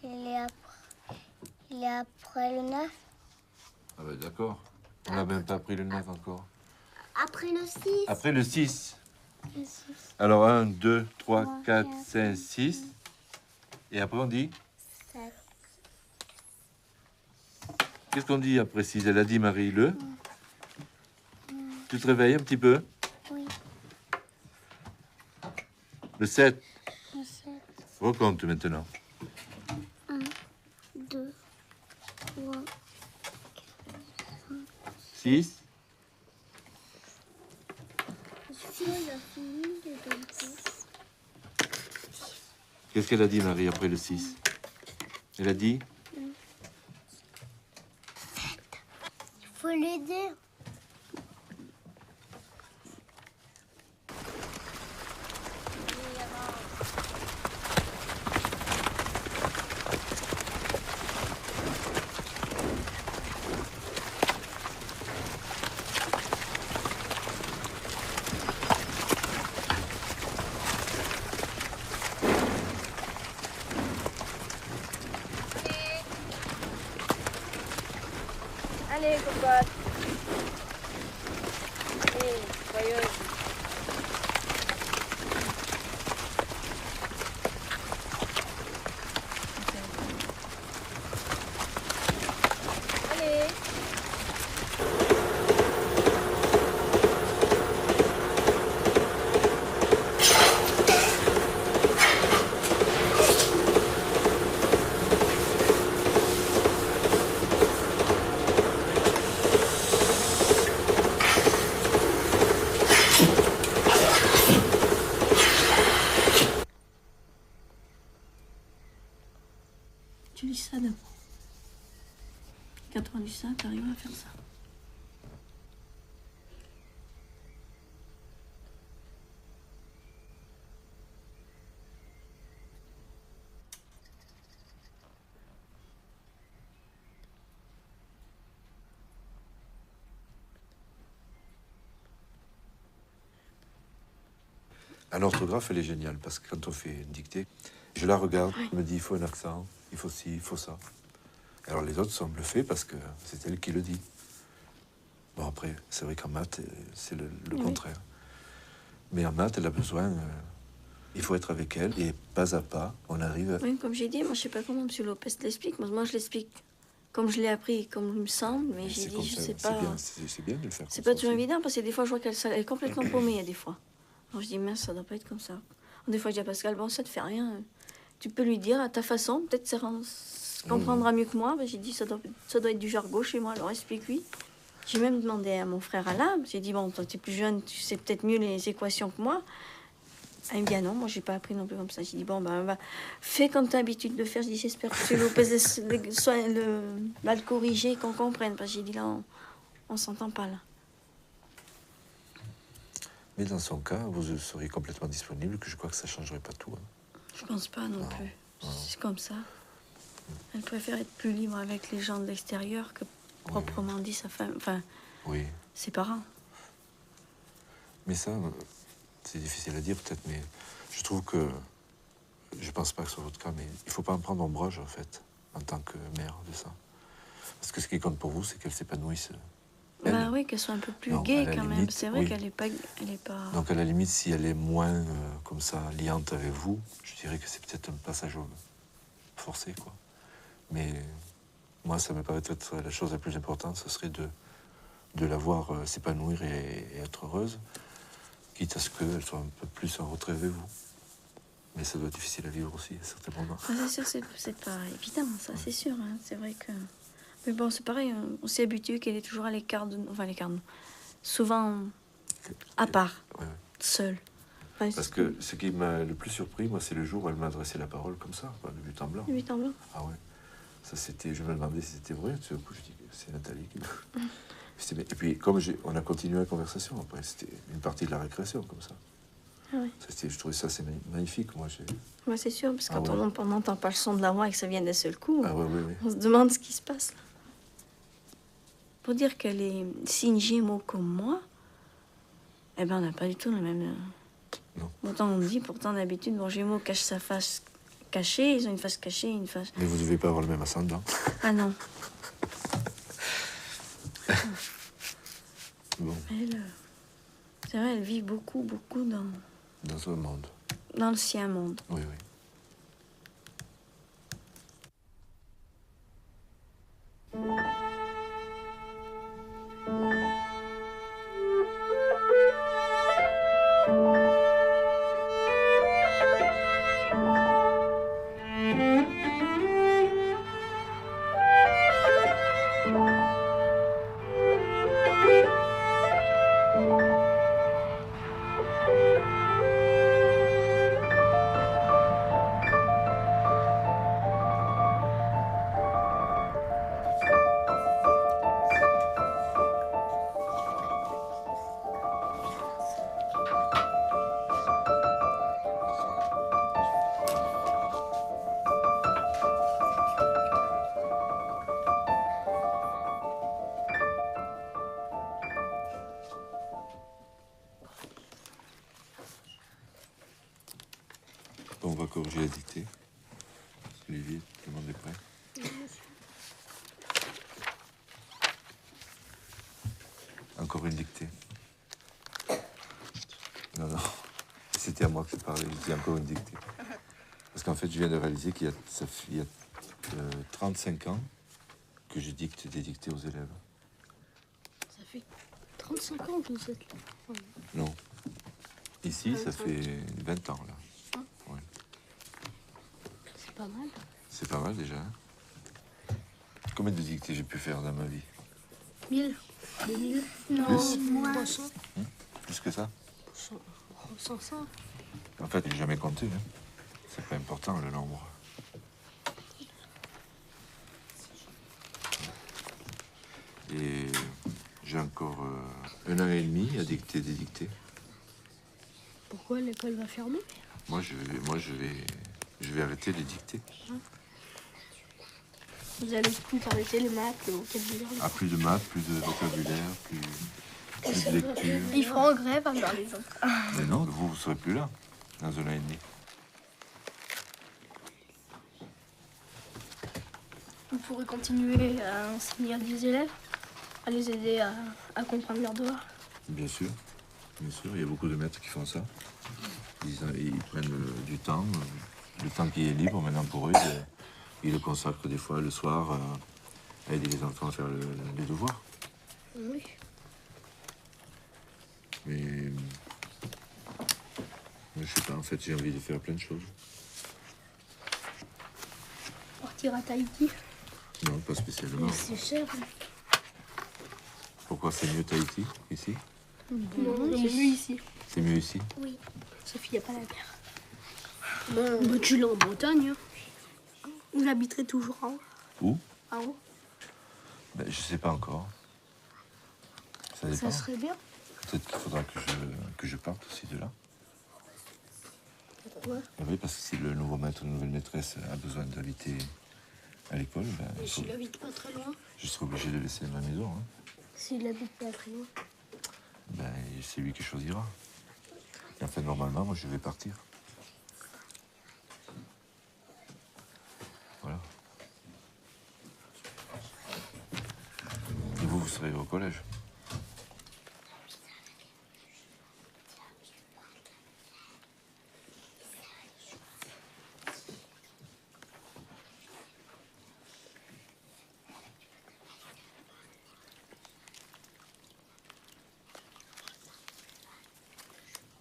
Il est après le 9. Ah ben d'accord. On n'a même pas appris le 9 encore. Après le 6. Après le 6. Le 6. Alors 1, 2, 3, 4, 5, 6. Et après on dit? 7. Qu'est-ce qu'on dit après 6? Elle a dit, Marie, le? Tu te réveilles un petit peu? Oui. Le 7. Le 7. Recompte maintenant. 1, 2, 3, 6. il a fini de donner. Qu'est-ce qu'elle a dit, Marie, après le 6? Elle a dit? Il faut l'aider. Allez, cocotte. Allez, joyeuse. Allez. Tu lis ça d'abord. Quand on lit ça, tu arrives à faire ça. L'orthographe, elle est géniale parce que quand on fait une dictée, je la regarde, je me dis il faut un accent, il faut ci, il faut ça. Alors les autres sont bluffés parce que c'est elle qui le dit. Bon après, c'est vrai qu'en maths, c'est le contraire. Mais en maths, elle a besoin, il faut être avec elle et pas à pas, on arrive. Oui, comme j'ai dit, moi je sais pas comment M. Lopez l'explique. Moi je l'explique comme je l'ai appris, comme il me semble, mais j'ai dit je sais pas. C'est bien de le faire. C'est pas toujours évident parce que des fois je vois qu'elle est complètement paumée, des fois. Alors je dis mince, ça doit pas être comme ça. Des fois je dis à Pascal, bon ça te fait rien. Tu peux lui dire à ta façon, peut-être ça comprendra mieux que moi. Ben, j'ai dit ça doit être du jargon chez moi, alors explique-lui. J'ai même demandé à mon frère Alain, j'ai dit bon, toi tu es plus jeune, tu sais peut-être mieux les équations que moi. Il me dit ah non, moi j'ai pas appris non plus comme ça. J'ai dit bon ben fais comme tu as l'habitude de faire. Je dis j'espère que tu va le corriger, qu'on comprenne. Parce que j'ai dit là on s'entend pas là. Mais dans son cas, vous seriez complètement disponible, que je crois que ça ne changerait pas tout. Hein. Je pense pas non plus. C'est comme ça. Elle préfère être plus libre avec les gens de l'extérieur que proprement dit sa femme. Enfin, oui. ses parents. Mais ça, c'est difficile à dire peut-être, mais je trouve que, je pense pas que ce soit votre cas, mais il faut pas en prendre ombrage en fait, en tant que mère de ça. Parce que ce qui compte pour vous, c'est qu'elle s'épanouisse. Bah oui, qu'elle soit un peu plus Non, gaie à la quand même. limite, C'est vrai oui. qu'elle est pas... Donc à la limite, si elle est moins comme ça, liante avec vous, je dirais que c'est peut-être un passage forcé, quoi. Mais moi, ça me paraît être la chose la plus importante, ce serait de la voir s'épanouir et être heureuse, quitte à ce qu'elle soit un peu plus en retrait avec vous. Mais ça doit être difficile à vivre aussi, à certains moments. Ah, c'est sûr, c'est pas évident, ça, c'est sûr. Hein. C'est vrai que... Mais bon, c'est pareil, on s'est habitué qu'elle est toujours à l'écart de nous. Enfin, à l'écart de nous. Souvent, à part, seule. Enfin, Parce que ce qui m'a le plus surpris, moi, c'est le jour où elle m'a adressé la parole comme ça, quoi, de but en blanc. De but en blanc. Ah ouais. Ça, c'était... Je me demandais si c'était vrai. Tout d'un coup, je dis que c'est Nathalie qui... Et puis, comme on a continué la conversation, après, c'était une partie de la récréation, comme ça. Ah ouais. Je trouvais ça, c'est magnifique, moi. Ouais, c'est sûr, parce que quand ouais. on n'entend pas le son de la voix et que ça vient d'un seul coup, Ah ouais, oui. on se demande ce qui se passe, là. Pour dire qu'elle est signe Gémeaux comme moi, eh ben, on n'a pas du tout le même... Non. Autant on dit, pourtant, d'habitude, bon, Gémeaux cache sa face cachée, ils ont une face cachée, une face... Mais vous ne devez pas avoir le même ascendant. Ah non. Bon. Elle, c'est vrai, elle vit beaucoup dans Dans un monde. Dans le sien monde. Oui, oui. On va corriger la dictée. Olivier, tout le monde est prêt? Encore une dictée. Non, non. C'était à moi que je parlais. Je dis encore une dictée. Parce qu'en fait, je viens de réaliser qu'il y a 35 ans que je dicte des dictées aux élèves. Ça fait 35 ans que vous êtes là. Non. Ici, ça fait 20 ans, là. Ouais. C'est pas mal. C'est pas mal, déjà. Hein. Combien de dictées j'ai pu faire dans ma vie? 1000 2000 Non, Plus? moi. 300 Plus que ça? 500. En fait, j'ai jamais compté. Hein. C'est pas important, le nombre. Et j'ai encore 1 an et demi à dicter des dictées. Pourquoi l'école va fermer? Moi, je vais arrêter les dictées. Vous allez plus arrêter les maths, le vocabulaire. Ah, plus de maths, plus de vocabulaire, plus de lecture. Ils feront en grève à faire les autres. Mais non, vous ne serez plus là, dans 1 an et demi. Vous pourrez continuer à enseigner à des élèves, à les aider à comprendre leurs devoirs. Bien sûr, il y a beaucoup de maîtres qui font ça. Ils prennent du temps, le temps qui est libre maintenant pour eux, ils le consacrent des fois le soir à aider les enfants à faire les devoirs. Oui. Mais je sais pas, en fait, j'ai envie de faire plein de choses. Partir à Tahiti. Non, pas spécialement. C'est cher. Pourquoi c'est mieux Tahiti ici? Non, c'est mieux ici. C'est mieux ici? Oui. Sauf qu'il n'y a pas la mer. Bon, tu l'as en Bretagne. Hein. Vous habiterez toujours en haut. Où? En haut. Ben, je sais pas encore. Ça dépend. Ça serait bien. Peut-être qu'il faudra que je parte aussi de là. Pourquoi? Oui, parce que si le nouveau maître, la nouvelle maîtresse a besoin d'habiter à l'école, ben, S'il habite pas très loin. je serai obligé de laisser ma maison. Hein. S'il habite pas très loin. Ben, c'est lui qui choisira. Et enfin, normalement, moi, je vais partir. Voilà. Et vous serez au collège.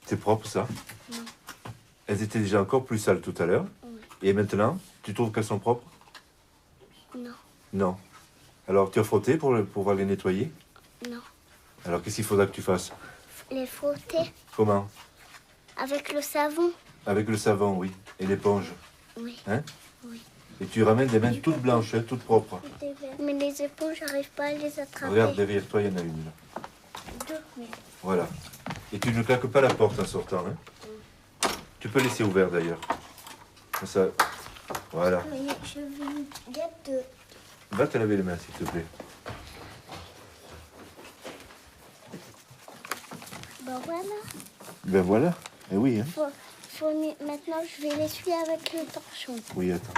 C'est propre, ça? Non. Elles étaient déjà encore plus sales tout à l'heure. Oui. Et maintenant, tu trouves qu'elles sont propres? Non. Non. Alors, tu as frotté pour pouvoir les nettoyer? Non. Alors, qu'est-ce qu'il faudra que tu fasses? Les frotter Comment? avec le savon. Avec le savon, oui. Et l'éponge. Oui. Hein? Oui. Et tu ramènes des mains toutes blanches, hein, toutes propres. Mais les éponges, j'arrive pas à les attraper. Regarde, derrière toi, il y en a une, là. Deux. Voilà. Et tu ne claques pas la porte en sortant, hein? Tu peux laisser ouvert, d'ailleurs. Comme ça. Voilà. Mais je veux une guette de... Va te laver les mains, s'il te plaît. Ben voilà. Ben voilà. Eh oui, hein? Maintenant, je vais l'essuyer avec le torchon. Oui, attends.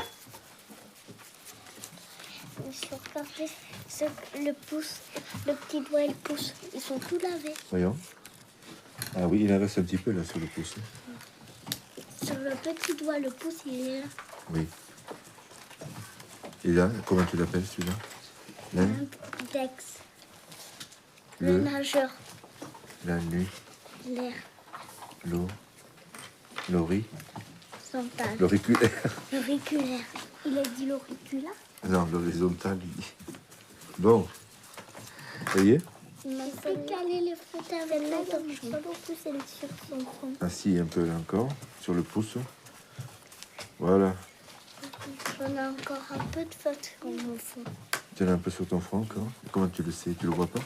Sur le pouce, le petit doigt et le pouce, ils sont tout lavés. Voyons. Ah oui, il en reste un petit peu, là, sur le pouce. Sur le petit doigt, le pouce, il est là. Oui. Et là, comment tu l'appelles, celui-là? L'index. Le nageur. La nuit. L'air. L'eau. Central. L'auriculaire. L'auriculaire. Il a dit l'auriculaire. Non, l'horizontale, il dit. Bon. Ça y est? Il m'a fait caler les frotter avec le torchon. Pas beaucoup, c'est sur son front. Assis un peu là encore, sur le pouce. Voilà. J'en ai encore un peu de faute sur mon front. Tu en as un peu sur ton front encore? Comment tu le sais? Tu le vois pas?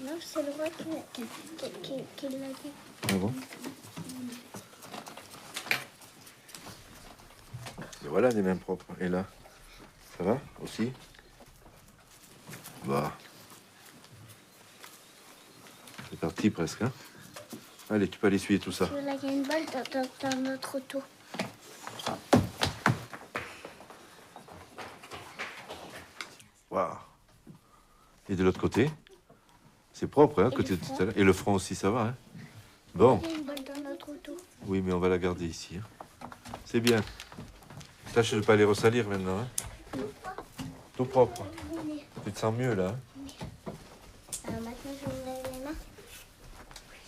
Non, c'est le roi qui l'a dit. Ah bon? Et voilà les mains propres. Et là? Ça va aussi? Bah. C'est parti presque, hein? Allez, tu peux aller essuyer tout ça. Là, il y a une balle dans notre auto. Waouh. Et de l'autre côté? C'est propre, hein, Et côté le de front? tout à l'heure. Et le front aussi, ça va, hein? Bon. Il y a une balle dans notre auto. Oui, mais on va la garder ici. Hein. C'est bien. Tâche de ne pas les ressalir maintenant, hein? Tout propre. Tu te sens mieux, là, hein? Alors maintenant, je vais me laver les mains.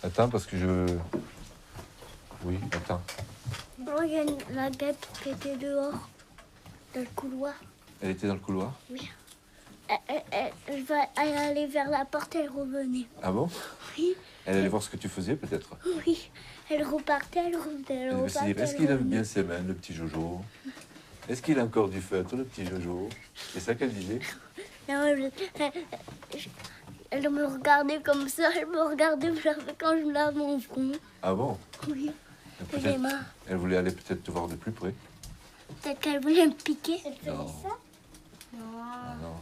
Attends, parce que je... Oui, attends. Oh, il y a la guêpe qui était dehors, dans le couloir. Elle était dans le couloir? Oui. Elle va aller vers la porte, elle revenait. Ah bon? Oui. Elle allait voir ce que tu faisais, peut-être. Oui. Elle repartait, elle revenait, elle Elle va se repartait. dire, est-ce qu'il aime bien ses mains, le petit Jojo? Est-ce qu'il a encore du feutre, le petit Jojo? C'est ça qu'elle disait? Non, elle me regardait comme ça, elle me regardait quand je me lave mon front. Ah bon? Oui. Et Et les mains. elle voulait aller peut-être te voir de plus près. Peut-être qu'elle voulait me piquer. Non. ça? Non. Ah non.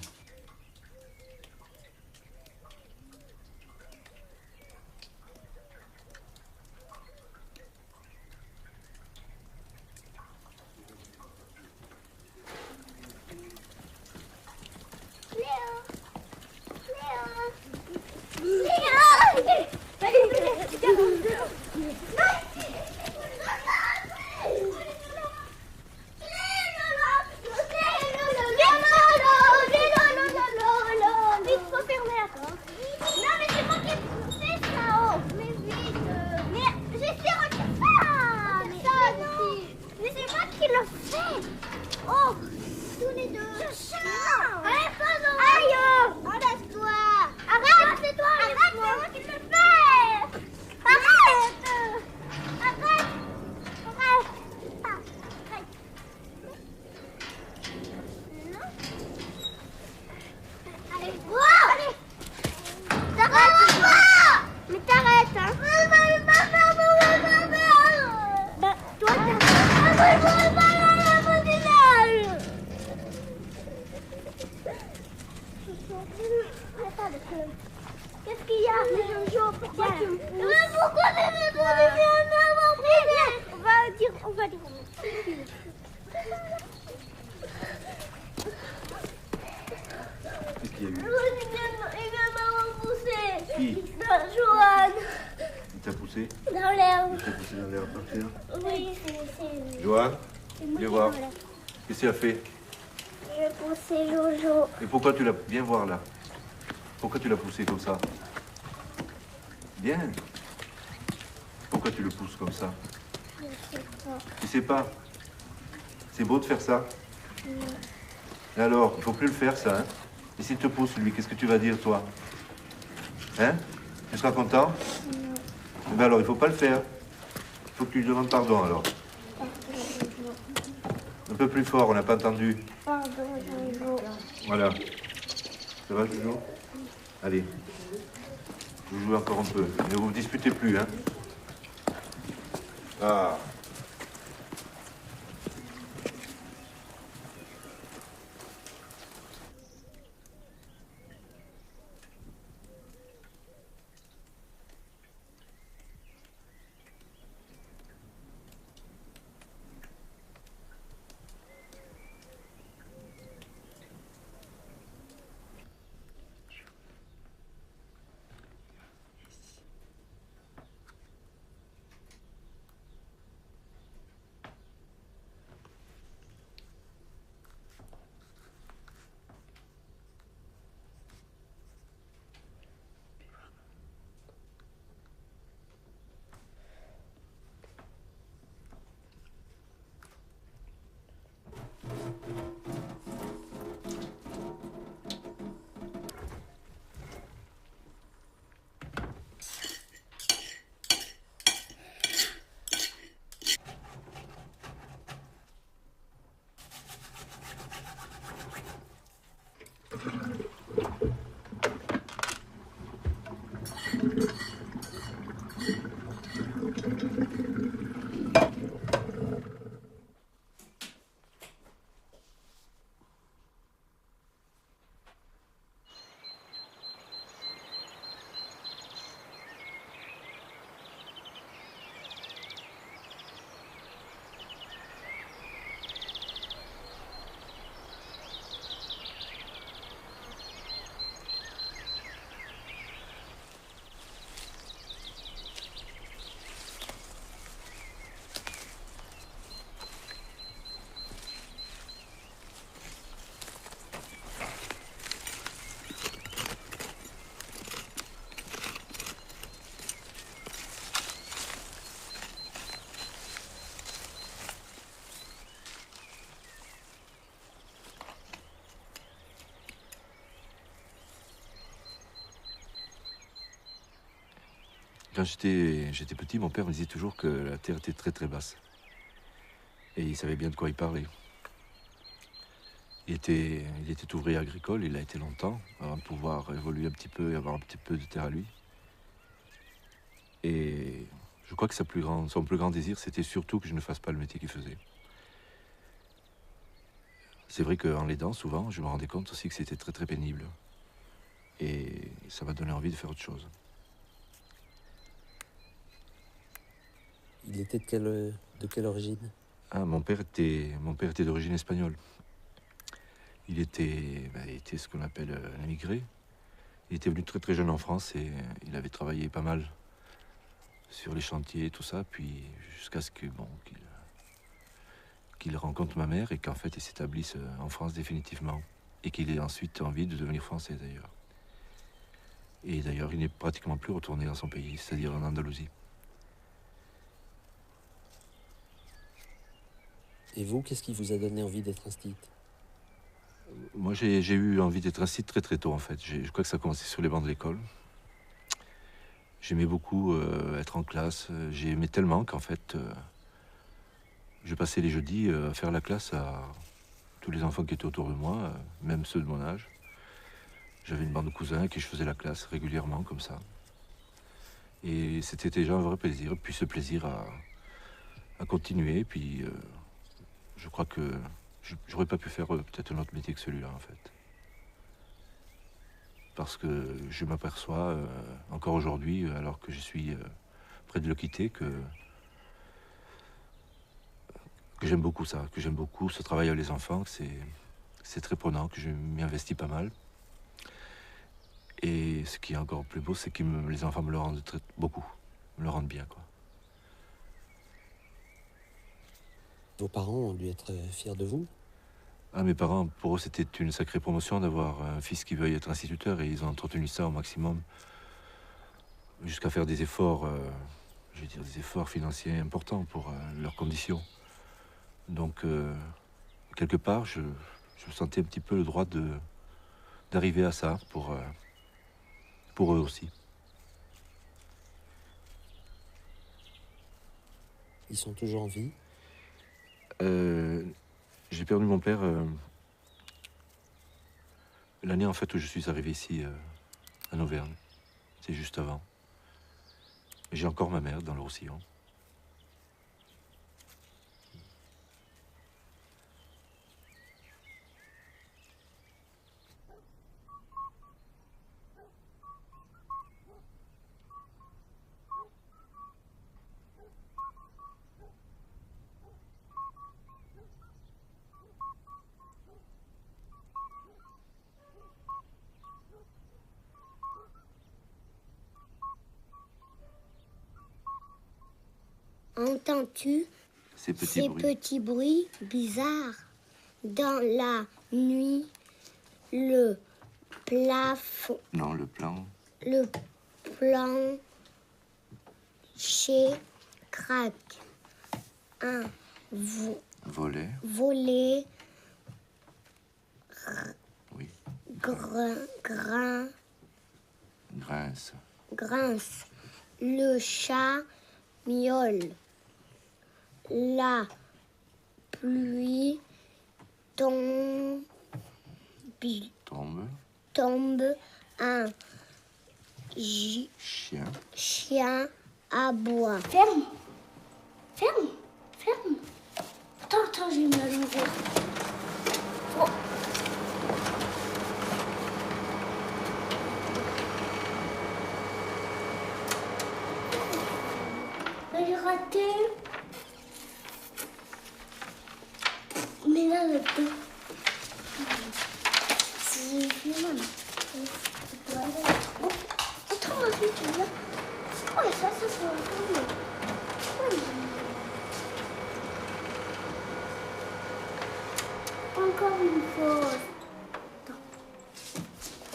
Oh, tous les deux. Arrête, aïe, arrête-toi. Arrête, c'est toi. Arrête, c'est moi qui le fais. Arrête. Arrête. Arrête. Non. Allez, wow. Allez. T'arrêtes. Mais t'arrêtes. qui a eu? Il vient de repousser. Qui? Johan. Il t'a poussé? Dans l'herbe. Il t'a poussé dans l'air par terre? Oui, c'est Johan, moi viens qui voir. vois là. Qu'est-ce qu'il a fait? J'ai poussé Jojo. Et pourquoi tu l'as... Viens voir là. Pourquoi tu l'as poussé comme ça? Bien. Pourquoi tu le pousses comme ça? Je sais pas. Tu sais pas? C'est beau de faire ça? Et alors, il faut plus le faire ça, hein? Et s'il te pousse, lui, qu'est-ce que tu vas dire, toi? Hein? Tu seras content? Non. Eh ben alors, il faut pas le faire. Il faut que tu lui demandes pardon, alors. Un peu plus fort, on n'a pas entendu. Pardon, Jojo. Voilà. Ça va, Jojo? Allez. Vous jouez encore un peu. Ne vous disputez plus, hein? Ah. Quand j'étais petit, mon père me disait toujours que la terre était très très basse. Et il savait bien de quoi il parlait. Il était ouvrier agricole, il a été longtemps, avant de pouvoir évoluer un petit peu et avoir un petit peu de terre à lui. Et je crois que son plus grand désir, c'était surtout que je ne fasse pas le métier qu'il faisait. C'est vrai qu'en l'aidant, souvent, je me rendais compte aussi que c'était très très pénible. Et ça m'a donné envie de faire autre chose. Il était de quelle origine? Ah, mon père était d'origine espagnole. Il était ce qu'on appelle un immigré. Il était venu très très jeune en France et il avait travaillé pas mal sur les chantiers et tout ça, puis jusqu'à ce que qu'il rencontre ma mère et qu'en fait il s'établisse en France définitivement et qu'il ait ensuite envie de devenir français d'ailleurs. Et d'ailleurs il n'est pratiquement plus retourné dans son pays, c'est-à-dire en Andalousie. Et vous, qu'est-ce qui vous a donné envie d'être instite? Moi, j'ai eu envie d'être instite très très tôt, en fait. Je crois que ça a commencé sur les bancs de l'école. J'aimais beaucoup être en classe. J'aimais tellement qu'en fait, je passais les jeudis à faire la classe à tous les enfants qui étaient autour de moi, même ceux de mon âge. J'avais une bande de cousins à qui je faisais la classe régulièrement, comme ça. Et c'était déjà un vrai plaisir. Puis ce plaisir a continué, puis... je crois que j'aurais pas pu faire peut-être un autre métier que celui-là, en fait. Parce que je m'aperçois, encore aujourd'hui, alors que je suis près de le quitter, que j'aime beaucoup ça, que j'aime beaucoup ce travail avec les enfants, que c'est très prenant, que je m'y investis pas mal. Et ce qui est encore plus beau, c'est que les enfants me le rendent beaucoup, me le rendent bien, quoi. Vos parents ont dû être fiers de vous? Ah, mes parents, pour eux, c'était une sacrée promotion d'avoir un fils qui veuille être instituteur et ils ont entretenu ça au maximum, jusqu'à faire des efforts, je veux dire, des efforts financiers importants pour leurs conditions. Donc, quelque part, je sentais un petit peu le droit d'arriver à ça pour eux aussi. Ils sont toujours en vie? J'ai perdu mon père l'année en fait où je suis arrivé ici en Auvergne. C'est juste avant. J'ai encore ma mère dans le Roussillon. Entends-tu Ces ces petits bruits bizarres? Dans la nuit, le plafond... Non, le plan. Le plancher craque. Un Volet. Oui. Grince. Le chat miaule. La pluie tombe. Un chien aboie. Ferme. Attends, j'ai mis à l'envers. Oh. J'ai raté. Mais là, dedans. C'est mal. Oh, attends, Marie, tu viens. Oh, ça, c'est un peu. Encore une fois. Attends.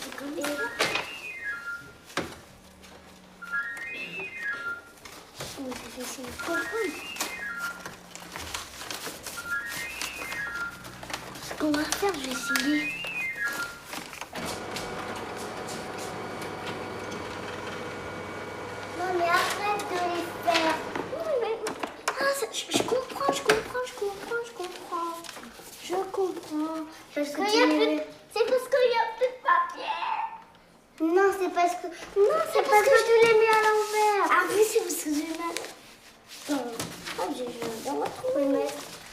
C'est comme ça. Oh, c'est essayer de comprendre. Ce qu'on va faire, je vais essayer. Non, mais arrête de les faire. Ah, ça, je comprends. Parce que c'est parce qu'il n'y a plus de papier. Non, c'est parce que tu l'as mis à l'envers. Ah oui, c'est parce que j'ai mal.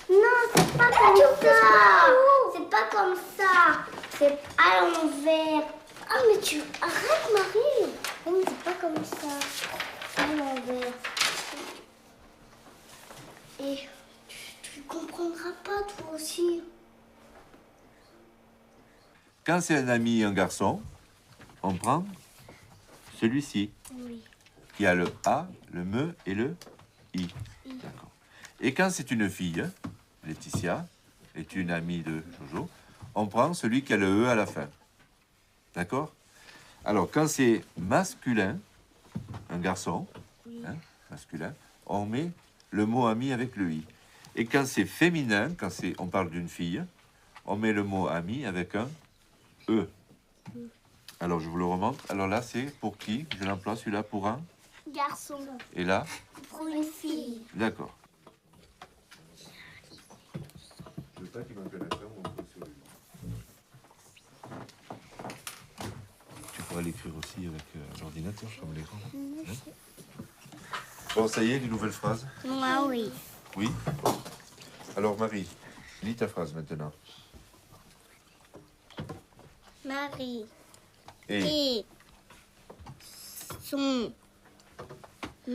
Non, c'est pas comme ça. C'est pas comme ça. C'est à l'envers. Ah, mais tu... Arrête, Marie. Non, mais c'est pas comme ça. À l'envers. Et tu comprendras pas, toi aussi. Quand c'est un ami, un garçon, on prend celui-ci. Oui. Qui a le A, le me et le I. D'accord. Et quand c'est une fille, Laetitia est une amie de Jojo, on prend celui qui a le E à la fin. D'accord? Alors, quand c'est masculin, un garçon, masculin, on met le mot ami avec le I. Et quand c'est féminin, on parle d'une fille, on met le mot ami avec un E. Alors, je vous le remontre. Alors là, c'est pour qui? Je l'emploie celui-là pour un Garçon. Et là? Pour une fille. D'accord. Je veux pas qu'il manque un accent, on peut sur lui. Tu pourras l'écrire aussi avec l'ordinateur, comme l'écran. Bon, ça y est, les nouvelles phrases? Moi, oui. Oui? Alors, Marie, lis ta phrase maintenant. Marie Et son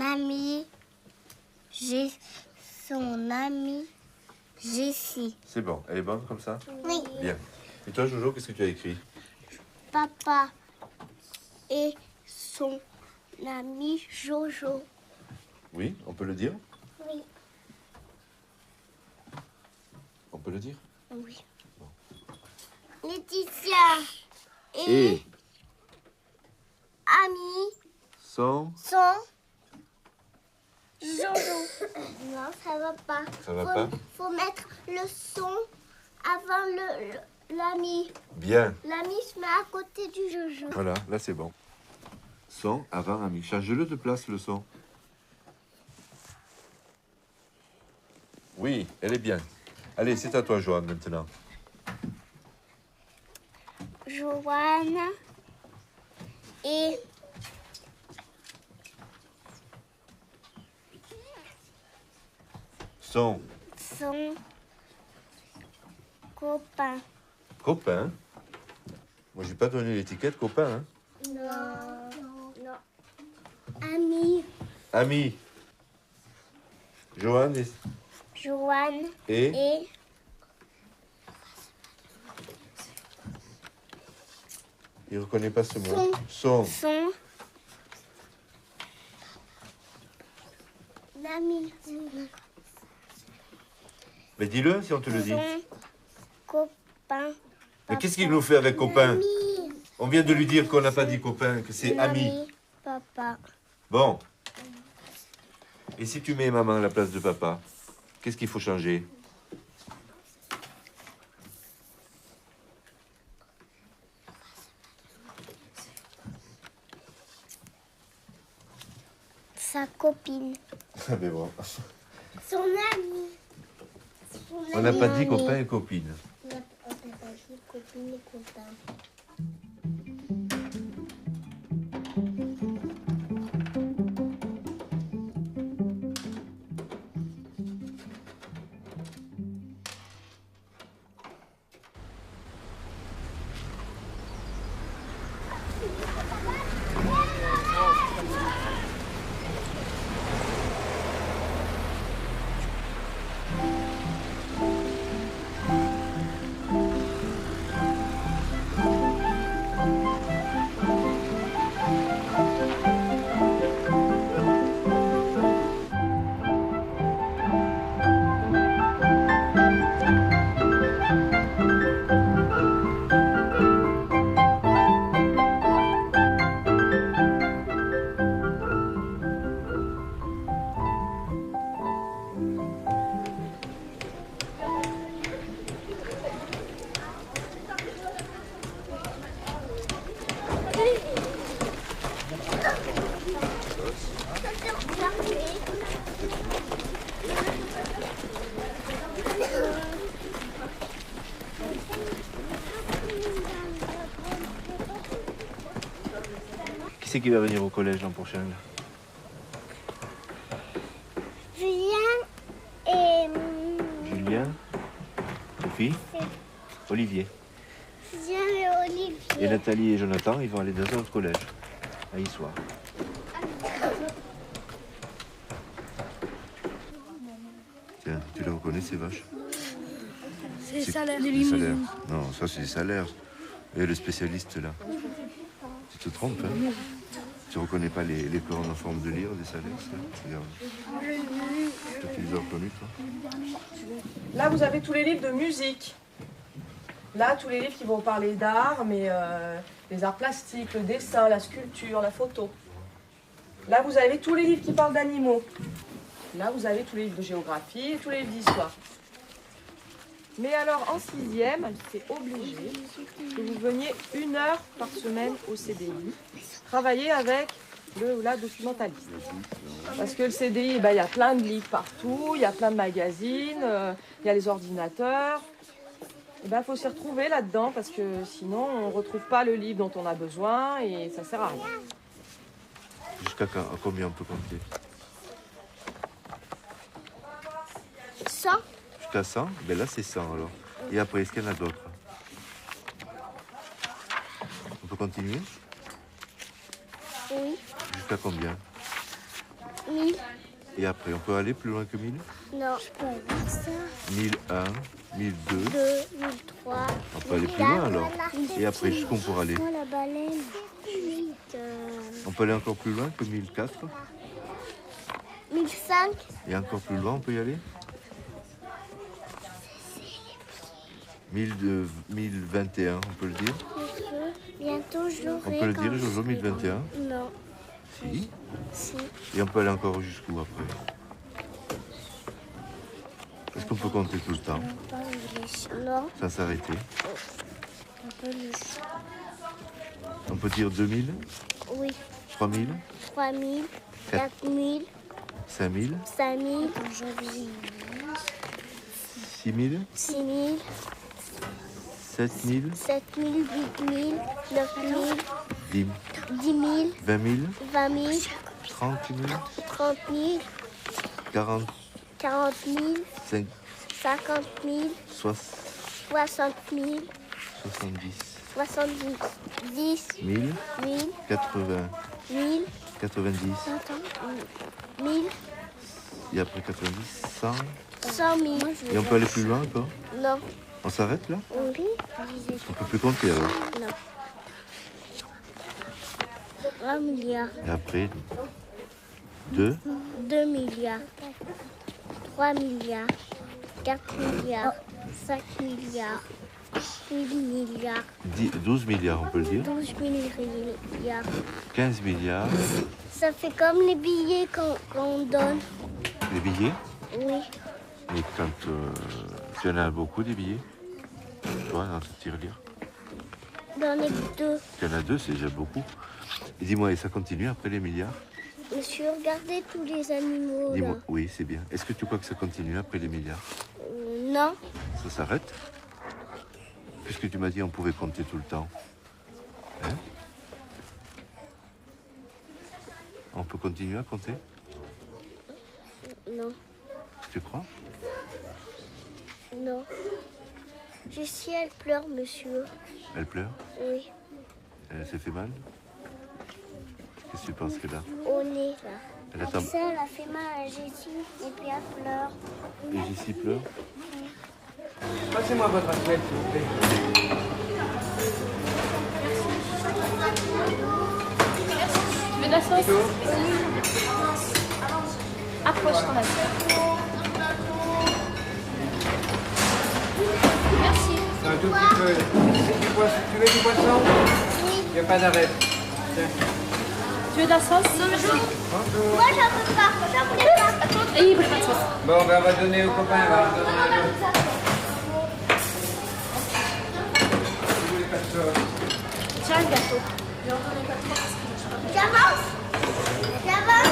ami, Jessie. c'est bon, elle est bonne comme ça? Oui. Bien. Et toi, Jojo, qu'est-ce que tu as écrit? Papa et son ami Jojo. Oui, on peut le dire? Oui. On peut le dire? Oui. Laetitia et Ami Son? sont Jojo. Non, ça va pas. Ça va pas? Faut mettre le son avant l'ami. Bien. L'ami se met à côté du Jojo. Voilà, là c'est bon. Son avant ami. Change-le de place, le son. Oui, elle est bien. Allez, c'est à toi, Joanne, maintenant. Joanne et Son son copain. copain. Moi, j'ai pas donné l'étiquette copain. Hein. Non. Ami. Ami. Joanne Joanne et il reconnaît pas ce mot. Son. son ami. Mais dis-le si on te le dit. Son copain. Mais qu'est-ce qu'il nous fait avec copain? Ami. On vient de lui dire qu'on n'a pas dit copain, que c'est ami. Papa. Bon. Et si tu mets maman à la place de papa, qu'est-ce qu'il faut changer? Sa copine. Mais bon. Son ami. On n'a pas dit copain et copine. On n'a pas dit copine et copain. Qui c'est qui va venir au collège l'an prochain? Là? Julien et... Julien, Sophie, Olivier. Julien et Olivier. Et Nathalie et Jonathan, ils vont aller dans un autre collège, à Issoire. Tiens, tu les reconnais ces vaches? C'est les salaires. Les salaires. Non, ça c'est les salaires. Et le spécialiste là. Tu te trompes, hein? Tu reconnais pas les cornes en forme de lyre des salaires, ça? Regarde. Toi, tu les as reconnus, toi? Là, vous avez tous les livres de musique. Là, tous les livres qui vont parler d'art, mais les arts plastiques, le dessin, la sculpture, la photo. Là, vous avez tous les livres qui parlent d'animaux. Là, vous avez tous les livres de géographie et tous les livres d'histoire. Mais alors, en 6e, c'est obligé que vous veniez 1 heure par semaine au CDI, travailler avec le ou la documentaliste. Parce que le CDI, il y a plein de livres partout, il y a plein de magazines, il y a les ordinateurs. Il faut s'y retrouver là-dedans parce que sinon, on ne retrouve pas le livre dont on a besoin et ça sert à rien. Jusqu'à combien on peut compter? 100. Jusqu'à 100? Ben là, c'est 100 alors. Et après, est-ce qu'il y en a d'autres? On peut continuer? Oui. Jusqu'à combien? 1000. Et après, on peut aller plus loin que 1000? Non, je peux avoir ça. 1001, 1002. 2, 1003. On peut aller plus loin alors. Et après, jusqu'où on pourra aller? La baleine. 8. On peut aller encore plus loin que 1004. 1005. Et encore plus loin, on peut y aller 1021, on peut le dire. Monsieur, bientôt je l'aurai. On peut le quand dire, je Jojo, serai 1021. grand. Non. Si. Si. Et on peut aller encore jusqu'où après? Est-ce qu'on peut compter tout le temps Non. sans s'arrêter? On peut le... On peut dire 2000, Oui. 3000, 3000, 4000, 5000, 5000, 6000, 6000, 7000, 7000, 8000, 9000, 10 10 000, 20 000, 20 000, 30 000, 30 000, 40, 40 000, 5, 50 000, 60 000, 70, 70, 10, 1000, 1000, 80, 1000, 90, 1000, et après 90, 100. 100 000. Et on peut aller plus loin encore? Non. On s'arrête là? Oui. On peut plus compter alors. Non. 1 milliard. Et après, 2, 2 milliards. 3 milliards. 4 milliards. 5 milliards. 8 milliards. 12 milliards, on peut le dire. 12 milliards. 15 milliards. Ça fait comme les billets qu'on donne. Les billets? Oui. Et quand tu en as beaucoup des billets, toi, dans ta tirelire, Dans les deux. tu en as 2, c'est déjà beaucoup. Et dis-moi, et ça continue après les milliards? Monsieur, regardez tous les animaux Dis-moi, là. oui, c'est bien. Est-ce que tu crois que ça continue après les milliards? Non. Ça s'arrête? Puisque tu m'as dit on pouvait compter tout le temps. Hein? On peut continuer à compter? Non. Tu crois? Non. Jessie, elle pleure, monsieur. Elle pleure? Oui. Elle s'est fait mal? Qu'est-ce que tu penses qu'elle a? Au nez, là. Elle attend. Ça, elle a fait mal à Jessie et puis elle pleure. Et Jessie pleure? Passez-moi votre assiette, s'il vous plaît. Tu veux de la sauce? Approche ton assiette. Merci. Un tout petit peu. Tu veux du poisson? Oui. Il n'y a pas d'arrêt. Tiens. Tu veux de la sauce? Non, merci. Bonjour. Moi, j'en veux pas. J'en voulais pas. Et il voulait pas de sauce. Bon, ben, on va donner aux copains. On va en donner un autre. Vous voulez pas de sauce? Tiens le gâteau. J'avance. J'avance.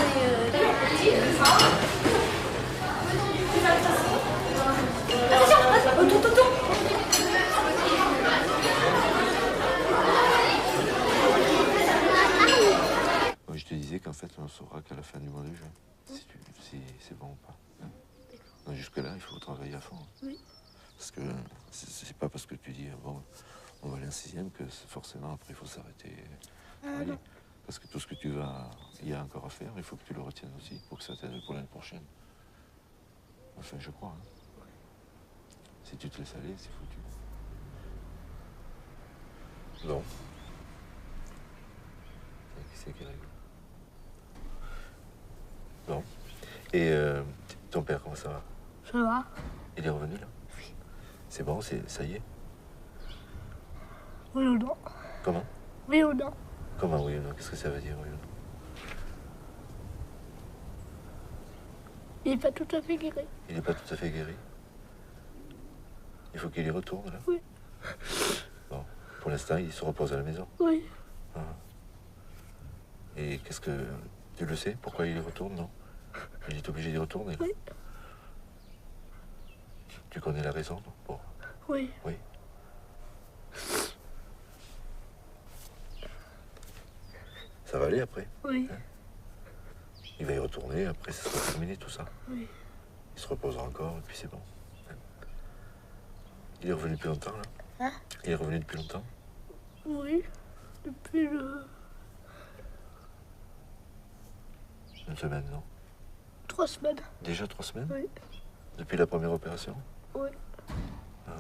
Oui, je te disais qu'en fait, on saura qu'à la fin du mois de juin, si c'est bon ou pas. Donc, jusque-là, il faut travailler à fond. Oui. Parce que c'est pas parce que tu dis, bon, on va aller en 6e que forcément, après, il faut s'arrêter. Oui. Parce que tout ce que il y a encore à faire, il faut que tu le retiennes aussi pour que ça t'aide pour l'année prochaine. Enfin, je crois. Hein. Si tu te laisses aller, c'est foutu. Non. Qui c'est qui rigole? Non. Et ton père, comment ça va? Ça va? Il est revenu là? Oui. C'est bon, ça y est? Oui ou non? Comment? Oui ou non? Comment oui ou non? Qu'est-ce que ça veut dire oui ou non? Il n'est pas tout à fait guéri. Il n'est pas tout à fait guéri? Il faut qu'il y retourne là? Oui. Bon, pour l'instant, il se repose à la maison. Oui. Ah. Et qu'est-ce que... Tu le sais? Pourquoi il y retourne, non? Il est obligé d'y retourner là? Oui. Tu connais la raison, non? Bon. Oui. Oui. Ça va aller après? Oui. Hein? Il va y retourner, après ça sera terminé tout ça. Oui. Il se reposera encore et puis c'est bon. Hein? Il est revenu depuis longtemps là? Hein? Il est revenu depuis longtemps? Oui. Depuis le... Une semaine, non? 3 semaines. Déjà 3 semaines? Oui. Depuis la première opération? Oui. Ah.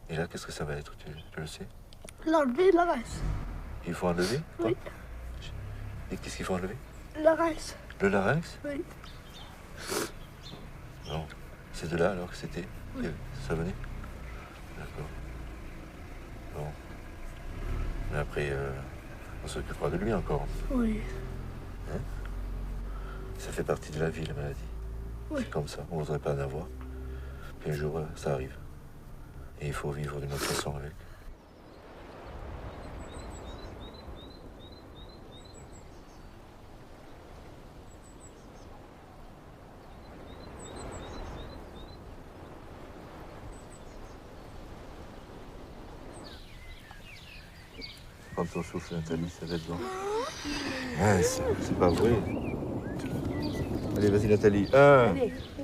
Et là, qu'est-ce que ça va être, tu le sais? L'enlever, la reste. Il faut enlever? Quoi? Oui. Et qu'est-ce qu'il faut enlever? Le larynx. Le larynx? Oui. Non. C'est de là alors que c'était? Oui. Ça venait? D'accord. Bon. Mais après, on s'occupera de lui encore. Oui. Hein? Ça fait partie de la vie, la maladie. Oui. C'est comme ça, on ne voudrait pas en avoir. Puis un jour, ça arrive. Et il faut vivre d'une autre façon avec. Quand on souffle, Nathalie, ça va être bon. Ah, c'est pas vrai. Allez, vas-y, Nathalie. 1,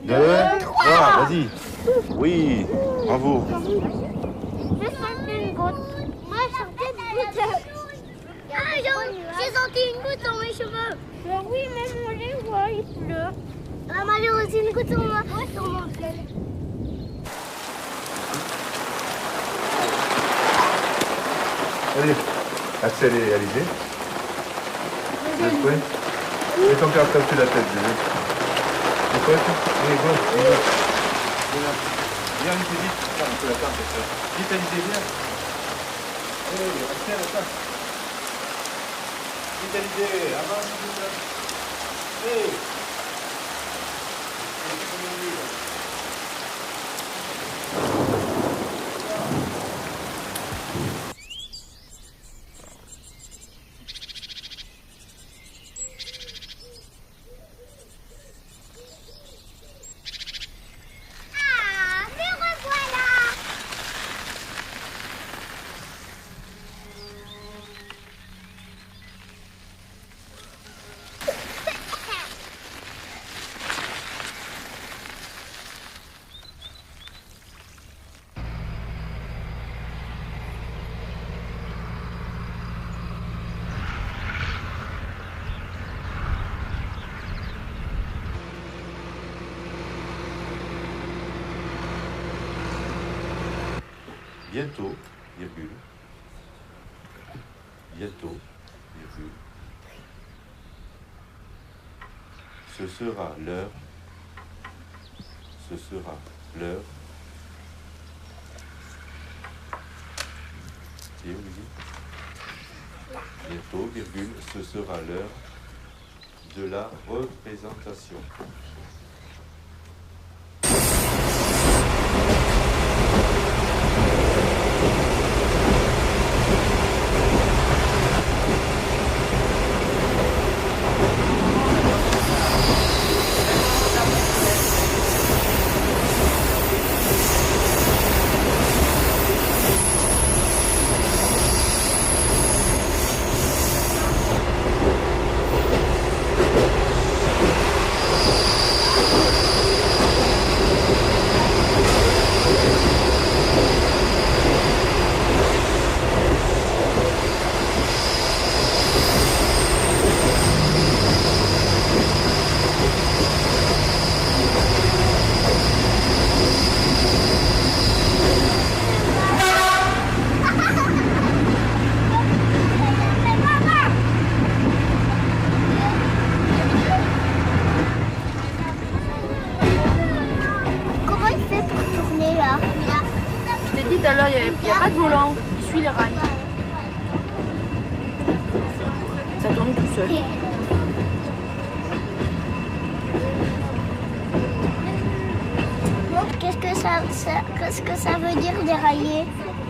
2, 3, vas-y. Oui, bravo. Je sentais une goutte. Moi, je sentais une goutte. Ah, j'ai senti une goutte dans mes cheveux. Oui, mais moi, je vois, il pleut. Ah, moi, j'ai aussi une goutte sur mon ciel. Allez, Axel et Alizé. Vous êtes prêts? Mets ton cartable sur la tête, bébé. T'es prêt? Allez, go. Viens, Alizé, vite. On peut l'attendre, vite, Alizé, viens. Allez, Axel, attends. Vite, Alizé, avance, s'il vous plaît. Hey. Bientôt, virgule. Bientôt, virgule. Ce sera l'heure. Ce sera l'heure. Et Olivier. Bientôt, virgule. Ce sera l'heure de la représentation. Tout à l'heure, il n'y a pas de volant, il suit les rails. Ça tourne tout seul. Qu'est-ce que ça veut dire dérailler?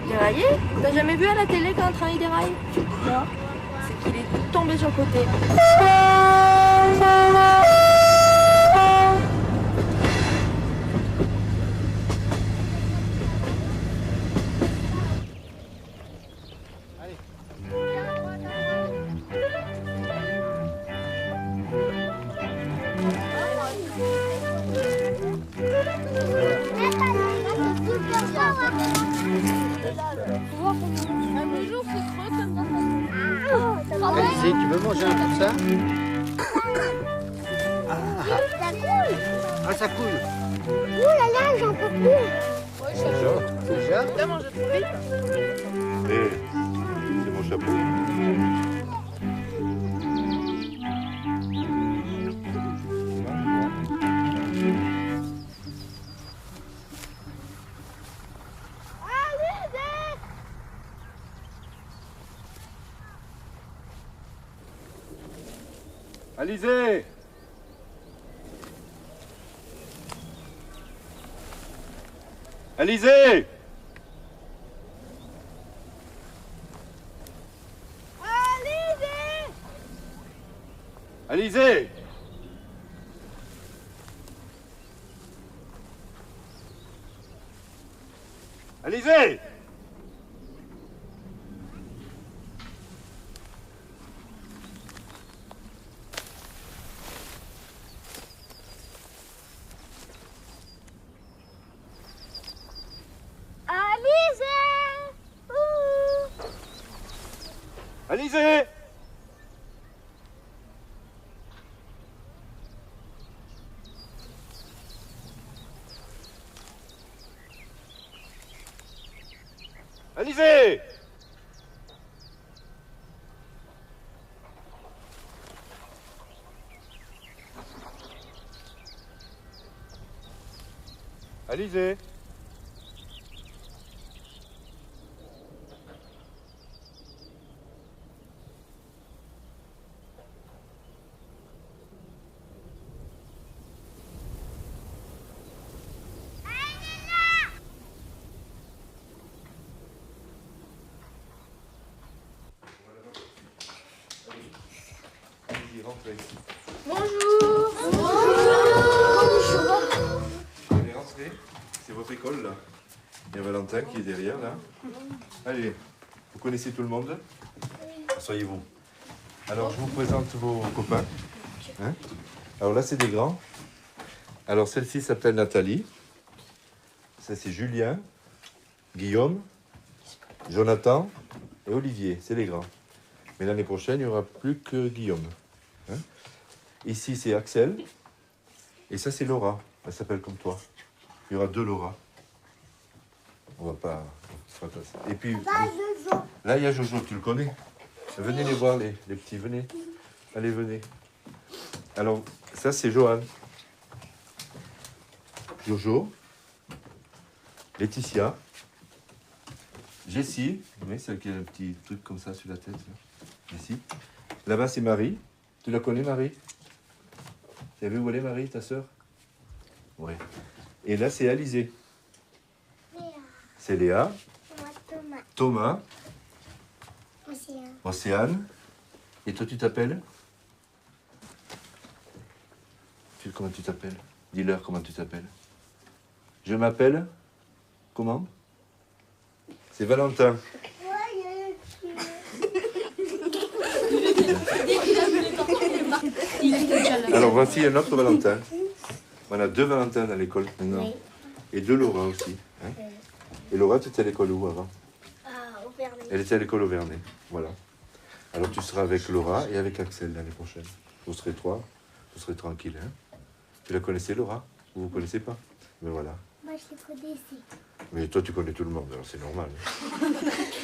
Dérailler? T'as jamais vu à la télé quand un train il déraille? Non. C'est qu'il est tombé sur le côté. Alizé, tu veux manger un peu de ça? Ça coule. Ah, ça coule. Ouh là là, j'en peux plus. Déjà? T'as mangé trop vite? C'est mon chapeau. Alizé! Alizé! Alizé! Alizé! Alizé! Alizé! Alizé! Rentrez. Bonjour. Allez, rentrez. C'est votre école là. Il y a Valentin qui est derrière là. Allez, vous connaissez tout le monde? Asseyez-vous. Alors, je vous présente vos copains. Hein? Alors là, c'est des grands. Alors, celle-ci s'appelle Nathalie. Ça, c'est Julien, Guillaume, Jonathan et Olivier. C'est les grands. Mais l'année prochaine, il n'y aura plus que Guillaume. Hein? Ici, c'est Axel. Et ça, c'est Laura. Elle s'appelle comme toi. Il y aura 2 Laura. On va pas... Et puis, là, il y a Jojo. Tu le connais? Venez les voir, les petits. Venez. Allez, venez. Alors, ça, c'est Johan. Jojo. Laetitia. Jessie. Oui, celle qui a un petit truc comme ça sur la tête. Là. Jessie. Là-bas, c'est Marie. Tu la connais, Marie? Tu as vu où elle est, Marie, ta sœur? Oui. Et là, c'est Alizé. C'est Léa. Thomas. Océane. Et toi, tu t'appelles? Comment tu t'appelles? Dis-leur comment tu t'appelles. Je m'appelle... Comment? C'est Valentin. Alors voici un autre Valentin. On a 2 Valentins dans l'école maintenant. Oui. Et 2 Laura aussi. Hein? Et Laura, tu étais à l'école où avant? Au Vernet. Elle était à l'école au Vernet. Voilà. Alors tu seras avec Laura et avec Axel l'année prochaine. Vous serez 3. Vous serez tranquille. Hein? Tu la connaissais, Laura? Vous ne connaissez pas? Mais voilà. Moi, je les connaissais. Mais toi, tu connais tout le monde, alors c'est normal.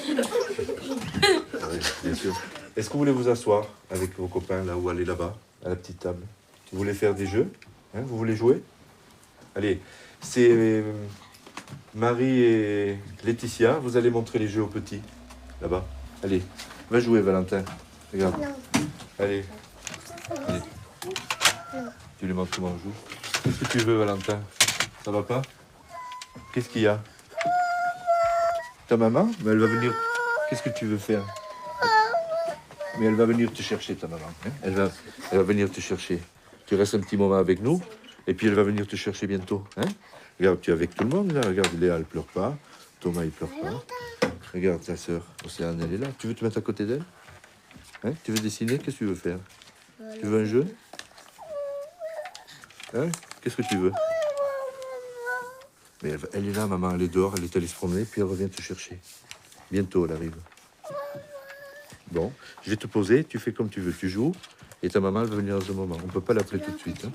Oui, bien sûr. Est-ce que vous voulez vous asseoir avec vos copains là ou aller là-bas, à la petite table? Vous voulez faire des jeux? Hein? Vous voulez jouer? Allez, c'est Marie et Laetitia. Vous allez montrer les jeux aux petits, là-bas. Allez, va jouer, Valentin. Regarde. Non. Allez. Allez. Non. Tu lui montres comment on joue. Qu'est-ce que tu veux, Valentin? Ça va pas? Qu'est-ce qu'il y a? Ta maman? Mais elle va venir... Qu'est-ce que tu veux faire? Mais elle va venir te chercher, ta maman. Hein? Elle va venir te chercher. Tu restes un petit moment avec nous, et puis elle va venir te chercher bientôt. Hein? Regarde, tu es avec tout le monde, là. Regarde, Léa, elle pleure pas. Thomas, il pleure pas. Regarde, ta sœur, Océane, elle est là. Tu veux te mettre à côté d'elle? Hein? Tu veux dessiner? Qu'est-ce que tu veux faire? Tu veux un jeu? Hein? Qu'est-ce que tu veux? Mais elle est là, maman, elle est dehors, elle est allée se promener, puis elle revient te chercher. Bientôt, elle arrive. Bon, je vais te poser, tu fais comme tu veux, tu joues, et ta maman, elle va venir dans un moment. On ne peut pas l'appeler tout de suite. Hein.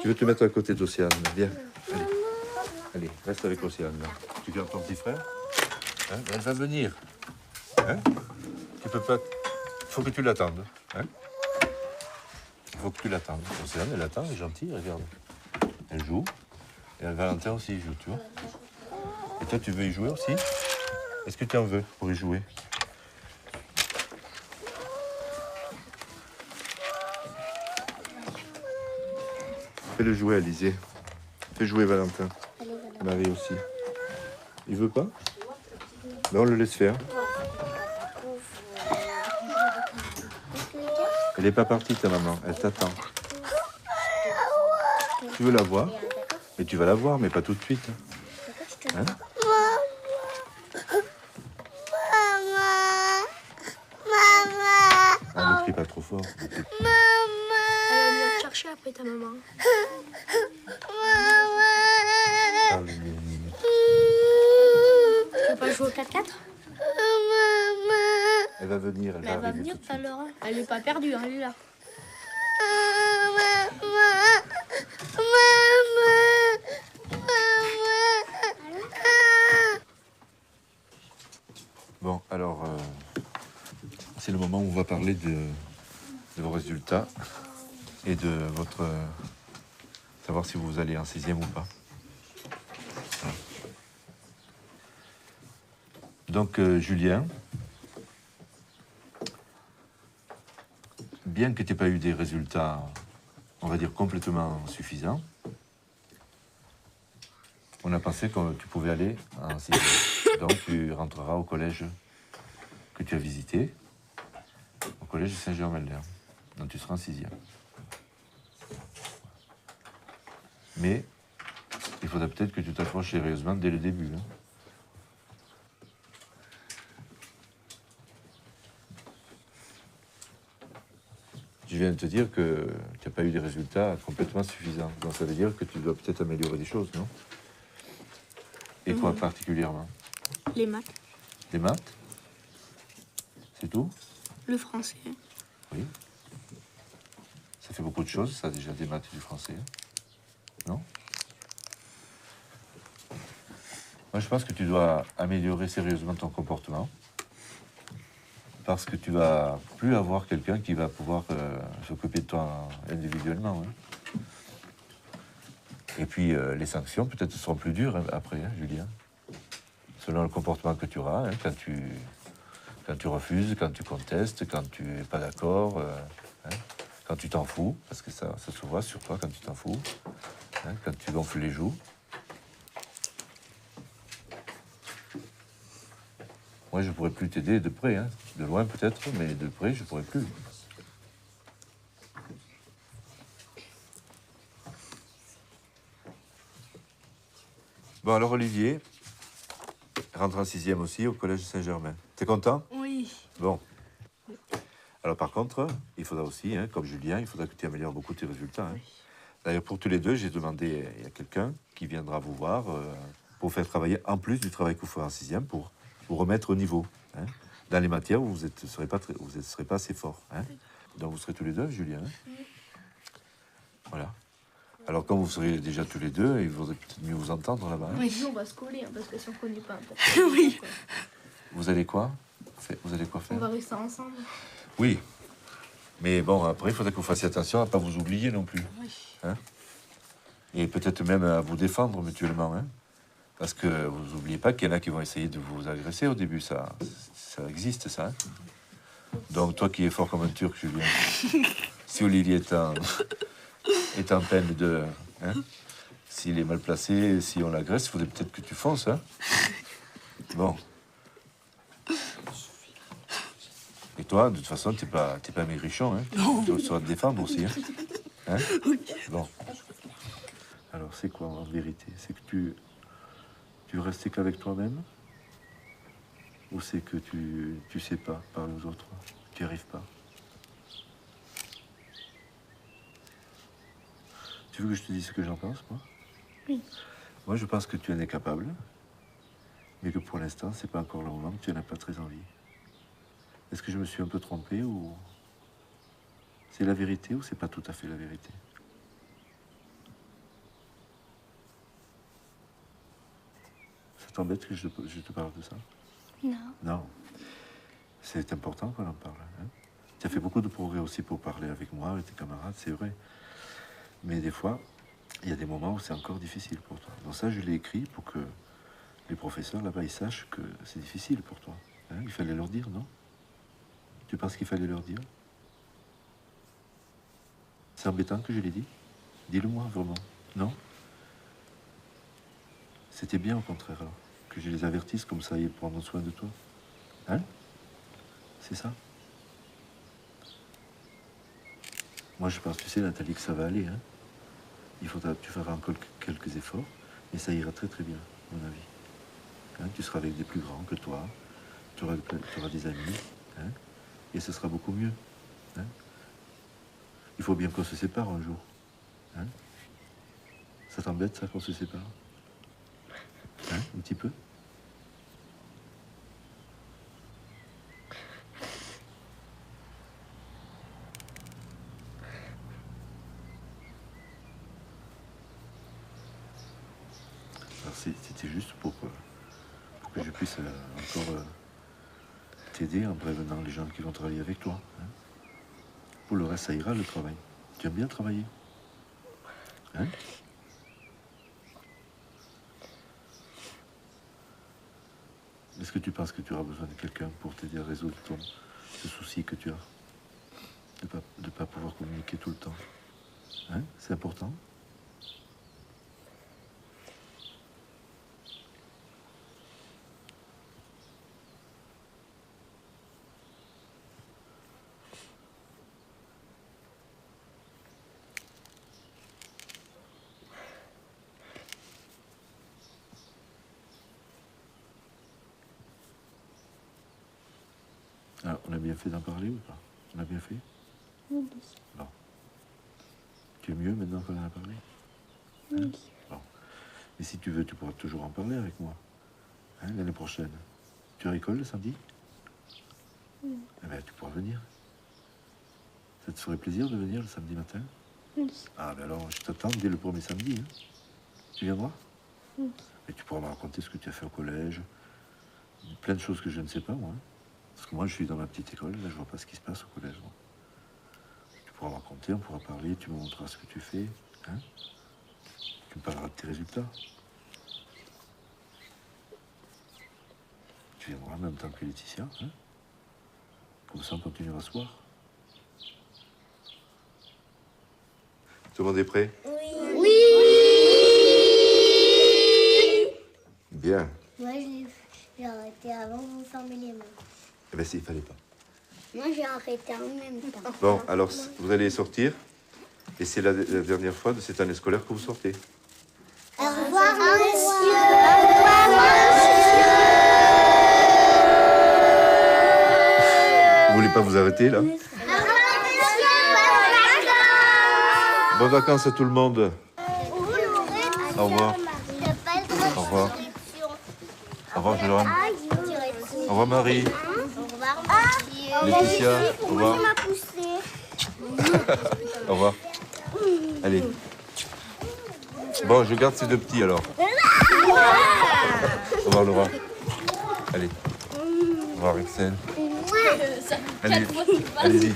Tu veux te mettre à côté d'Océane, viens. Allez. Allez, reste avec Océane, là. Tu gardes ton petit frère? Hein? Elle va venir. Hein? Tu peux pas... Il faut que tu l'attendes. Hein? Il faut que tu l'attendes. Océane, elle attend, elle est gentille, regarde. Elle joue. Et Valentin aussi il joue, tu vois. Et toi, tu veux y jouer aussi? Est-ce que tu en veux pour y jouer? Fais-le jouer, Alizé. Fais jouer Valentin. Allez, voilà. Marie aussi. Il veut pas? Ben, on le laisse faire. Elle n'est pas partie, ta maman. Elle t'attend. Tu veux la voir? Mais tu vas la voir, mais pas tout de suite. Hein? Ah, ne crie pas trop fort. Elle va venir te chercher après ta maman. Parle, Mimi. Tu veux pas jouer au 4-4? Elle va venir, elle Mais va elle va arriver venir tout de tout à suite. l'heure. Elle est pas perdue, elle est là. Bon, alors, c'est le moment où on va parler de vos résultats et de votre... savoir si vous allez en 6e ou pas. Voilà. Donc, Julien, bien que tu n'aies pas eu des résultats, on va dire, complètement suffisants, on a pensé que tu pouvais aller en 6e. Donc, tu rentreras au collège que tu as visité, au collège Saint-Germain-l'Air. Donc, tu seras en 6e. Mais il faudra peut-être que tu t'approches sérieusement dès le début. Hein. Je viens de te dire que tu n'as pas eu des résultats complètement suffisants. Donc, ça veut dire que tu dois peut-être améliorer des choses, non? Et quoi particulièrement? Les maths, Les maths? C'est tout? le français. Oui. Ça fait beaucoup de choses, ça, déjà, des maths et du français. Non? Moi, je pense que tu dois améliorer sérieusement ton comportement. Parce que tu vas plus avoir quelqu'un qui va pouvoir s'occuper de toi individuellement. Hein. Et puis, les sanctions, peut-être, seront plus dures hein, après, hein, Julien. Selon le comportement que tu auras, hein, quand tu refuses, quand tu contestes, quand tu n'es pas d'accord, hein, quand tu t'en fous, parce que ça se voit sur toi quand tu t'en fous, hein, quand tu gonfles les joues. Moi, je pourrais plus t'aider de près, hein. De loin peut-être, mais de près, je pourrais plus. Bon, alors Olivier rentre en 6e aussi au collège Saint-Germain. T'es content? Oui. Bon. Alors par contre, il faudra aussi, hein, comme Julien, il faudra que tu améliores beaucoup tes résultats. Hein. D'ailleurs, pour tous les deux, j'ai demandé à quelqu'un qui viendra vous voir pour faire travailler, en plus du travail que vous ferez en 6e, pour vous remettre au niveau. Hein, dans les matières où vous ne serez pas assez fort. Hein. Donc vous serez tous les deux, Julien. Hein. Voilà. Alors quand vous serez déjà tous les deux, il vaudrait peut-être mieux vous entendre là-bas. Hein. Oui, nous on va se coller, hein, parce que si on ne connaît pas un peu. Oui. Vous allez quoi? Vous allez quoi faire? On va rester ensemble. Oui. Mais bon, après, il faudrait que vous fassiez attention à ne pas vous oublier non plus. Oui. Hein. Et peut-être même à vous défendre mutuellement. Hein. Parce que vous n'oubliez pas qu'il y en a qui vont essayer de vous agresser au début. Ça existe, ça. Hein. Donc, toi qui es fort comme un Turc, Julien, si Olivier est en peine de... Hein, s'il est mal placé, si on l'agresse, il faudrait peut-être que tu fonces. Hein. Bon. Et toi, de toute façon, t'es pas maigrichon. Hein. Tu sauras te défendre aussi. Hein. Hein. Bon. Alors, c'est quoi en vérité? C'est que tu veux rester qu'avec toi-même? Ou c'est que tu sais pas parler aux autres? Tu n'y arrives pas? Tu veux que je te dise ce que j'en pense, moi? Oui. Moi, je pense que tu en es capable, mais que pour l'instant, c'est pas encore le moment, que tu n'en as pas très envie. Est-ce que je me suis un peu trompé ou... C'est la vérité ou c'est pas tout à fait la vérité? Ça t'embête que je te parle de ça? Non. Non. C'est important qu'on en parle. Hein. Tu as fait beaucoup de progrès aussi pour parler avec moi, avec tes camarades, c'est vrai. Mais des fois, il y a des moments où c'est encore difficile pour toi. Donc ça, je l'ai écrit pour que les professeurs là-bas, ils sachent que c'est difficile pour toi. Hein. Il fallait leur dire, non? Tu penses qu'il fallait leur dire? C'est embêtant que je l'ai dit? Dis-le-moi vraiment. Non? C'était bien au contraire alors, que je les avertisse comme ça, ils prendront soin de toi. Hein? C'est ça? Moi je pense, tu sais Nathalie, que ça va aller. Hein? Tu feras encore quelques efforts, mais ça ira très très bien, à mon avis. Hein? Tu seras avec des plus grands que toi, tu auras des amis, hein? Et ce sera beaucoup mieux. Hein? Il faut bien qu'on se sépare un jour. Hein? Ça t'embête ça qu'on se sépare? Hein? Un petit peu? Alors c'était juste pour que je puisse encore t'aider en prévenant les gens qui vont travailler avec toi. Hein? Pour le reste, ça ira le travail. Tu aimes bien travailler? Hein? Est-ce que tu penses que tu auras besoin de quelqu'un pour t'aider à résoudre ce souci que tu as? De ne pas pouvoir communiquer tout le temps. Hein? C'est important? Alors, on a bien fait d'en parler ou pas? On a bien fait? Oui. Bon. Tu es mieux maintenant qu'on en a parlé? Hein? Bon. Et si tu veux, tu pourras toujours en parler avec moi. Hein, l'année prochaine. Tu as école le samedi? Oui. Eh bien, tu pourras venir. Ça te ferait plaisir de venir le samedi matin? Oui. Ah, ben alors, je t'attends dès le premier samedi. Hein. Tu viendras? Oui. Et tu pourras me raconter ce que tu as fait au collège. Plein de choses que je ne sais pas, moi. Parce que moi, je suis dans ma petite école, là, je vois pas ce qui se passe au collège. Moi. Tu pourras me raconter, on pourra parler, tu me montreras ce que tu fais. Hein? Tu me parleras de tes résultats. Tu viendras en même temps que Laetitia. Hein? Comme ça, on continuera à se voir. Tout le monde est prêt? Oui. Oui. Bien. Moi, j'ai arrêté avant de vous fermer les mains. Eh bien, il fallait pas. Moi, j'ai arrêté en même temps. Bon, alors, vous allez sortir. Et c'est la dernière fois de cette année scolaire que vous sortez. Au revoir, monsieur. Vous voulez pas vous arrêter, là? Bonnes vacances à tout le monde. Au revoir. Au revoir. Au revoir, Jérôme. Au revoir, Marie. Laetitia, au revoir. Au revoir. Allez. Bon, je garde ces deux petits, alors. Au revoir, Laura. Allez. Au revoir, Axel. Allez, allez-y.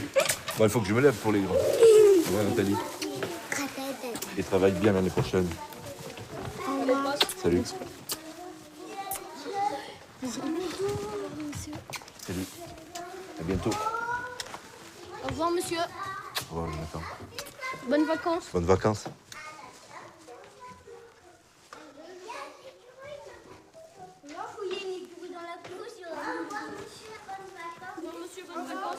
Bon, il faut que je me lève pour les grands. Au revoir, Nathalie. Et travaille bien l'année prochaine. Salut. Salut. À bientôt. Au revoir, monsieur. Au revoir, Jonathan. Bonnes vacances. Bonnes vacances. Non, monsieur, bonnes vacances.